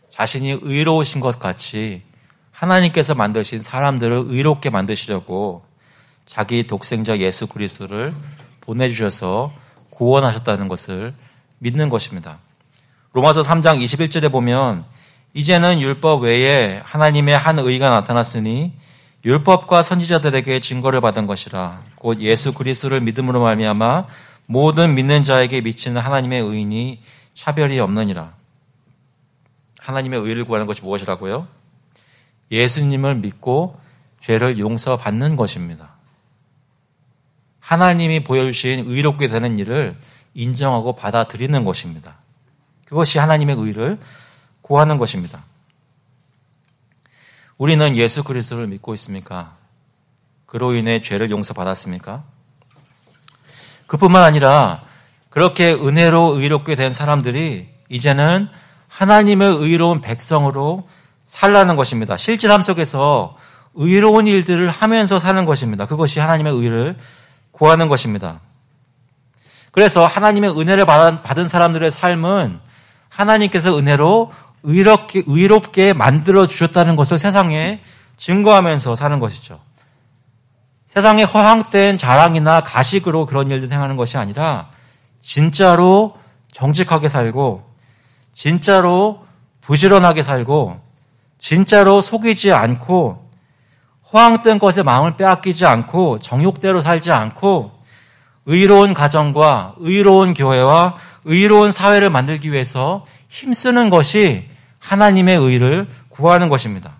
Speaker 2: 자신이 의로우신 것 같이 하나님께서 만드신 사람들을 의롭게 만드시려고 자기 독생자 예수 그리스도를 보내주셔서 구원하셨다는 것을 믿는 것입니다. 로마서 3장 21절에 보면 이제는 율법 외에 하나님의 한 의가 나타났으니 율법과 선지자들에게 증거를 받은 것이라. 곧 예수 그리스도를 믿음으로 말미암아 모든 믿는 자에게 미치는 하나님의 의인이 차별이 없느니라. 하나님의 의를 구하는 것이 무엇이라고요? 예수님을 믿고 죄를 용서받는 것입니다. 하나님이 보여주신 의롭게 되는 일을 인정하고 받아들이는 것입니다. 그것이 하나님의 의를 구하는 것입니다. 우리는 예수 그리스도를 믿고 있습니까? 그로 인해 죄를 용서받았습니까? 그뿐만 아니라 그렇게 은혜로 의롭게 된 사람들이 이제는 하나님의 의로운 백성으로 살라는 것입니다. 실제 삶 속에서 의로운 일들을 하면서 사는 것입니다. 그것이 하나님의 의를 구하는 것입니다. 그래서 하나님의 은혜를 받은 사람들의 삶은 하나님께서 은혜로 의롭게 만들어 주셨다는 것을 세상에 증거하면서 사는 것이죠. 세상에 허황된 자랑이나 가식으로 그런 일들 행하는 것이 아니라 진짜로 정직하게 살고 진짜로 부지런하게 살고 진짜로 속이지 않고 허황된 것에 마음을 빼앗기지 않고 정욕대로 살지 않고 의로운 가정과 의로운 교회와 의로운 사회를 만들기 위해서 힘쓰는 것이 하나님의 의를 구하는 것입니다.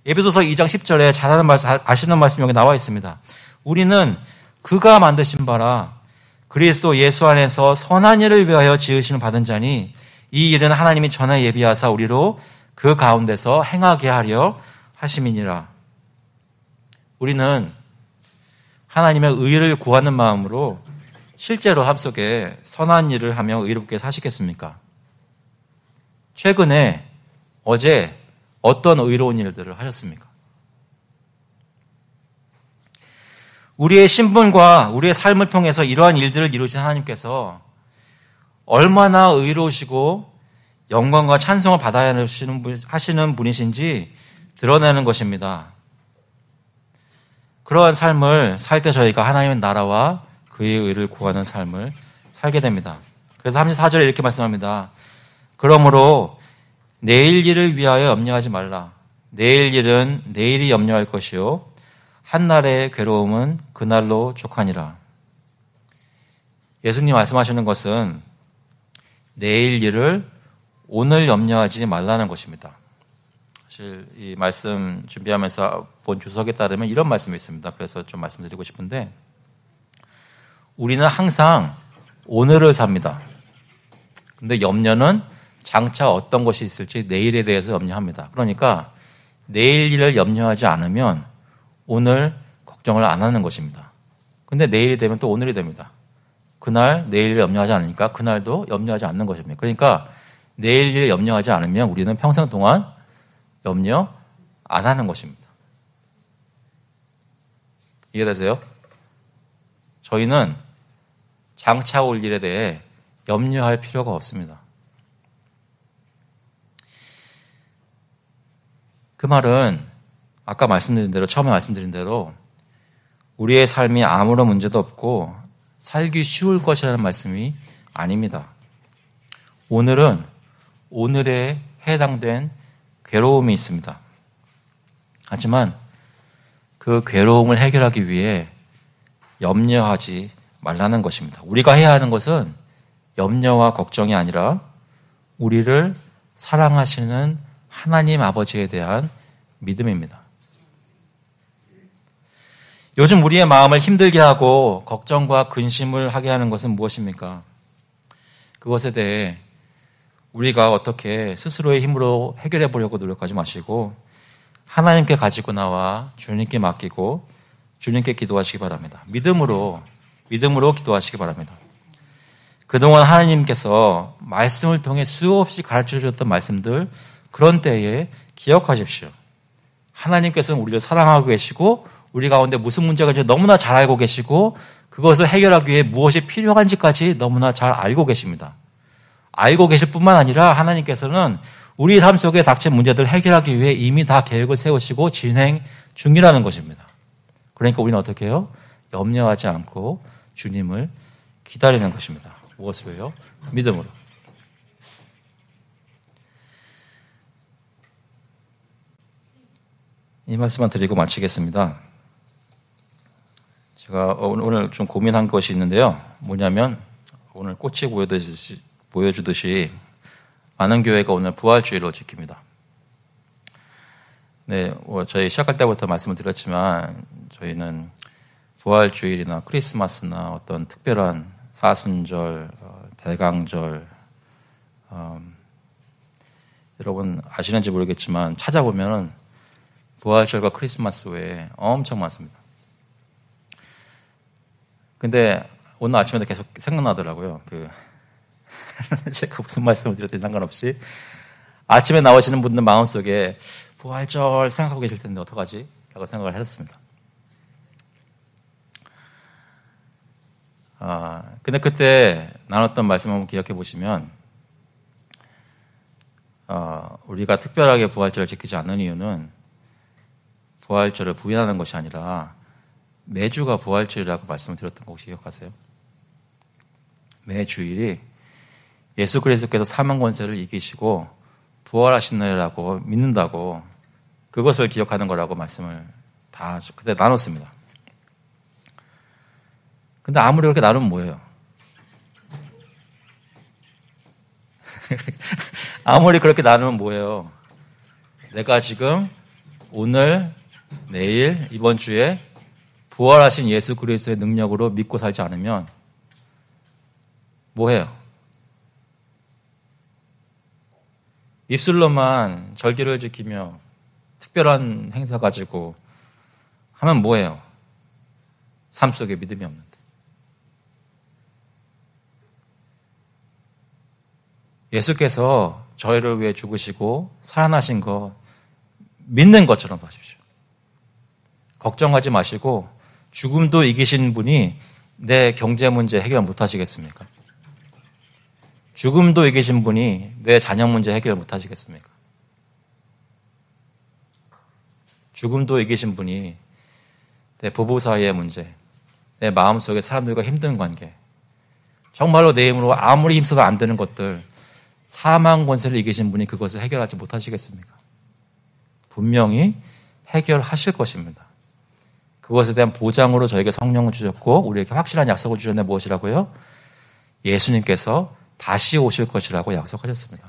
Speaker 2: 에베소서 2장 10절에 잘 아시는 말씀이 여기 나와 있습니다. 우리는 그가 만드신 바라 그리스도 예수 안에서 선한 일을 위하여 지으심을 받은 자니 이 일은 하나님이 전에 예비하사 우리로 그 가운데서 행하게 하려 하심이니라. 우리는 하나님의 의를 구하는 마음으로 실제로 삶 속에 선한 일을 하며 의롭게 사시겠습니까? 최근에 어제 어떤 의로운 일들을 하셨습니까? 우리의 신분과 우리의 삶을 통해서 이러한 일들을 이루신 하나님께서 얼마나 의로우시고 영광과 찬송을 받아야 하시는 분이신지 드러내는 것입니다. 그러한 삶을 살 때 저희가 하나님의 나라와 그의 의를 구하는 삶을 살게 됩니다. 그래서 34절에 이렇게 말씀합니다. 그러므로 내일 일을 위하여 염려하지 말라. 내일 일은 내일이 염려할 것이요 한날의 괴로움은 그날로 족하니라. 예수님 말씀하시는 것은 내일 일을 오늘 염려하지 말라는 것입니다. 사실 이 말씀 준비하면서 본 주석에 따르면 이런 말씀이 있습니다. 그래서 좀 말씀드리고 싶은데, 우리는 항상 오늘을 삽니다. 근데 염려는 장차 어떤 것이 있을지 내일에 대해서 염려합니다. 그러니까 내일 일을 염려하지 않으면 오늘 걱정을 안 하는 것입니다. 근데 내일이 되면 또 오늘이 됩니다. 그날 내일을 염려하지 않으니까 그날도 염려하지 않는 것입니다. 그러니까 내일 일을 염려하지 않으면 우리는 평생 동안 염려 안 하는 것입니다. 이해되세요? 저희는 장차 올 일에 대해 염려할 필요가 없습니다. 그 말은 아까 말씀드린 대로, 처음에 말씀드린 대로 우리의 삶이 아무런 문제도 없고 살기 쉬울 것이라는 말씀이 아닙니다. 오늘은 오늘에 해당된 괴로움이 있습니다. 하지만 그 괴로움을 해결하기 위해 염려하지 말라는 것입니다. 우리가 해야 하는 것은 염려와 걱정이 아니라 우리를 사랑하시는 하나님 아버지에 대한 믿음입니다. 요즘 우리의 마음을 힘들게 하고 걱정과 근심을 하게 하는 것은 무엇입니까? 그것에 대해 우리가 어떻게 스스로의 힘으로 해결해 보려고 노력하지 마시고 하나님께 가지고 나와 주님께 맡기고 주님께 기도하시기 바랍니다. 믿음으로 기도하시기 바랍니다. 그동안 하나님께서 말씀을 통해 수없이 가르쳐 주셨던 말씀들, 그런 때에 기억하십시오. 하나님께서는 우리를 사랑하고 계시고 우리 가운데 무슨 문제가 있는지 너무나 잘 알고 계시고 그것을 해결하기 위해 무엇이 필요한지까지 너무나 잘 알고 계십니다. 알고 계실 뿐만 아니라 하나님께서는 우리 삶 속에 닥친 문제들을 해결하기 위해 이미 다 계획을 세우시고 진행 중이라는 것입니다. 그러니까 우리는 어떻게 해요? 염려하지 않고 주님을 기다리는 것입니다. 무엇으로요? 믿음으로. 이 말씀만 드리고 마치겠습니다. 제가 오늘 좀 고민한 것이 있는데요. 뭐냐면 오늘 꽃이 보여주듯이 많은 교회가 오늘 부활주의로 지킵니다. 네, 저희 시작할 때부터 말씀을 드렸지만 저희는 부활주일이나 크리스마스나 어떤 특별한 사순절, 대강절, 여러분 아시는지 모르겠지만 찾아보면은 부활절과 크리스마스 외에 엄청 많습니다. 근데 오늘 아침에도 계속 생각나더라고요. 제가 무슨 말씀을 드렸든지 상관없이 아침에 나오시는 분들 마음속에 부활절 생각하고 계실 텐데 어떡하지? 라고 생각을 했었습니다. 근데 그때 나눴던 말씀 한번 기억해 보시면 우리가 특별하게 부활절을 지키지 않는 이유는 부활절을 부인하는 것이 아니라 매주가 부활주일이라고 말씀을 드렸던 거 혹시 기억하세요? 매 주일이 예수 그리스도께서 사망 권세를 이기시고 부활하신 날이라고 믿는다고 그것을 기억하는 거라고 말씀을 다 그때 나눴습니다. 근데 아무리 그렇게 나누면 뭐예요? 아무리 그렇게 나누면 뭐예요? 내가 지금 오늘, 내일, 이번 주에 부활하신 예수 그리스도의 능력으로 믿고 살지 않으면 뭐해요? 입술로만 절기를 지키며 특별한 행사 가지고 하면 뭐해요? 삶 속에 믿음이 없는데. 예수께서 저희를 위해 죽으시고 살아나신 거 믿는 것처럼 하십시오. 걱정하지 마시고 죽음도 이기신 분이 내 경제 문제 해결 못 하시겠습니까? 죽음도 이기신 분이 내 자녀 문제 해결 못 하시겠습니까? 죽음도 이기신 분이 내 부부 사이의 문제, 내 마음속에 사람들과 힘든 관계, 정말로 내 힘으로 아무리 힘써도 안 되는 것들, 사망 권세를 이기신 분이 그것을 해결하지 못하시겠습니까? 분명히 해결하실 것입니다. 그것에 대한 보장으로 저에게 성령을 주셨고 우리에게 확실한 약속을 주셨는데 무엇이라고요? 예수님께서 다시 오실 것이라고 약속하셨습니다.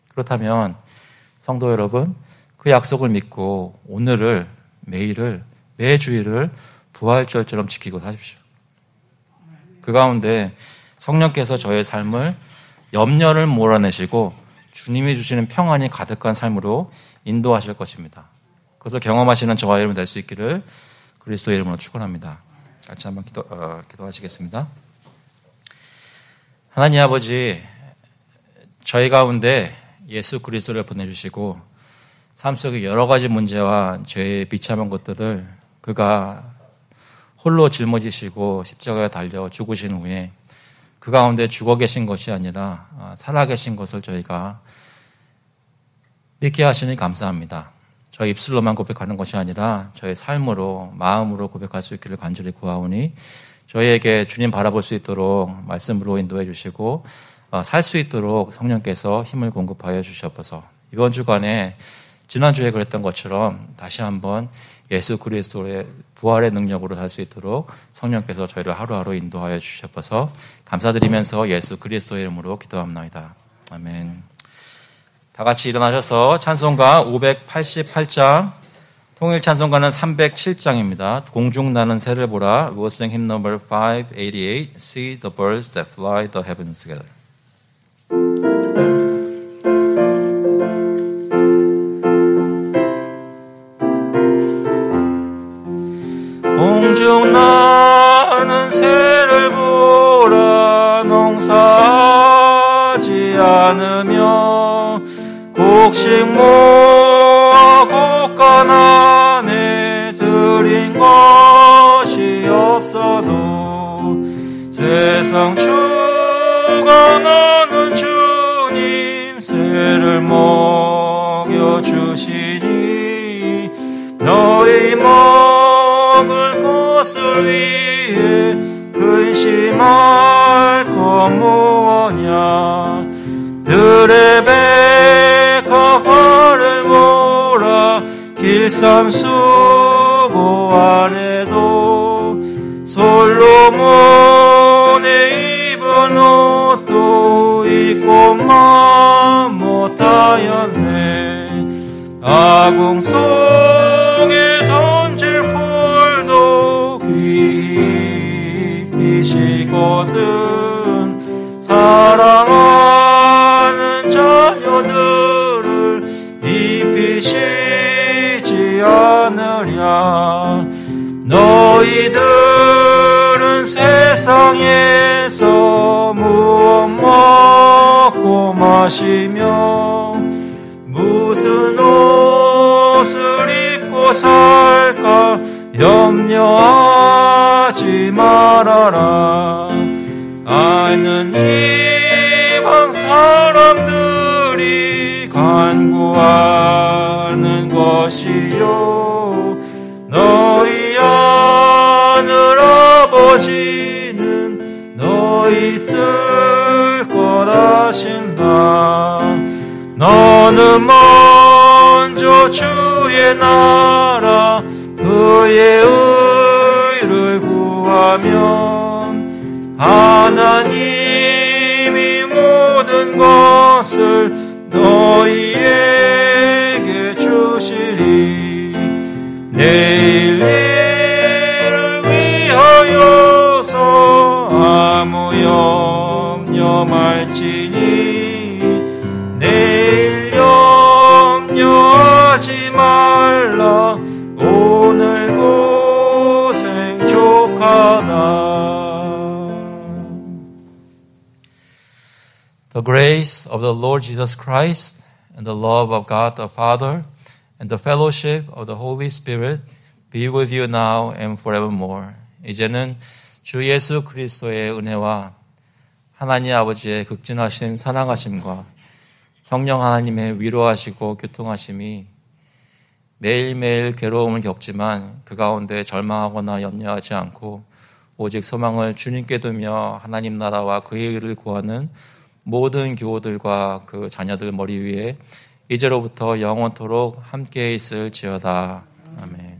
Speaker 2: 그렇다면 성도 여러분, 그 약속을 믿고 오늘을, 매일을, 매주일을 부활절처럼 지키고 사십시오. 그 가운데 성령께서 저의 삶을 염려를 몰아내시고 주님이 주시는 평안이 가득한 삶으로 인도하실 것입니다. 그것을 경험하시는 저와 여러분 될 수 있기를 그리스도의 이름으로 축원합니다. 같이 한번 기도하시겠습니다. 하나님 아버지, 저희 가운데 예수 그리스도를 보내주시고 삶 속의 여러 가지 문제와 죄의 비참한 것들을 그가 홀로 짊어지시고 십자가에 달려 죽으신 후에 그 가운데 죽어 계신 것이 아니라 살아 계신 것을 저희가 믿게 하시니 감사합니다. 저희 입술로만 고백하는 것이 아니라 저희 삶으로, 마음으로 고백할 수 있기를 간절히 구하오니 저희에게 주님 바라볼 수 있도록 말씀으로 인도해 주시고 살 수 있도록 성령께서 힘을 공급하여 주시옵소서. 이번 주간에 지난주에 그랬던 것처럼 다시 한번 예수 그리스도의 부활의 능력으로 살 수 있도록 성령께서 저희를 하루하루 인도하여 주시옵소서. 감사드리면서 예수 그리스도의 이름으로 기도합니다. 아멘. 다 같이 일어나셔서 찬송가 588장, 통일 찬송가는 307장입니다. 공중 나는 새를 보라. We'll sing hymn number 588, See the birds that fly the heavens together.
Speaker 3: 공중 나는 새를 보라. 농사하지 않으며 곡식 모아 곡간 안에 들인 것이 없어도 세상 주관하는 주님 새를 먹여주시니 너희 먹을 것을 위해 근심할 것 무엇냐. 들의 백합화를 보라. 길쌈수고 안에도 솔로몬의 입은 옷도 입고만 못하였네. 아궁 속에 던질 풀도 깊이시거든. 사랑하는 자녀들을 입히시지 않으랴. 너희들은 세상에서 무엇 먹고 마시며 무슨 옷을 입고 살까 염려하지 말아라. 아는 이방 사람들이 간구하는 것이요 너희 하늘 아버지는 너희 쓸 것 아신다. 너는 먼저 주의 나라 그의 의를 구하면 하나님이 모든 것을 너희에게 주시리. 내일 일을 위하여서 아무 염려 말지니 내일 염려하지 말라. 오늘 고생 족하다.
Speaker 2: The grace of the Lord Jesus Christ and the love of God the Father and the fellowship of the Holy Spirit be with you now and forevermore. 이제는 주 예수 그리스도의 은혜와 하나님 아버지의 극진하신 사랑하심과 성령 하나님의 위로하시고 교통하심이 매일매일 괴로움을 겪지만 그 가운데 절망하거나 염려하지 않고 오직 소망을 주님께 두며 하나님 나라와 그의 의를 구하는 모든 교우들과 그 자녀들 머리 위에 이제로부터 영원토록 함께 있을지어다. 아멘.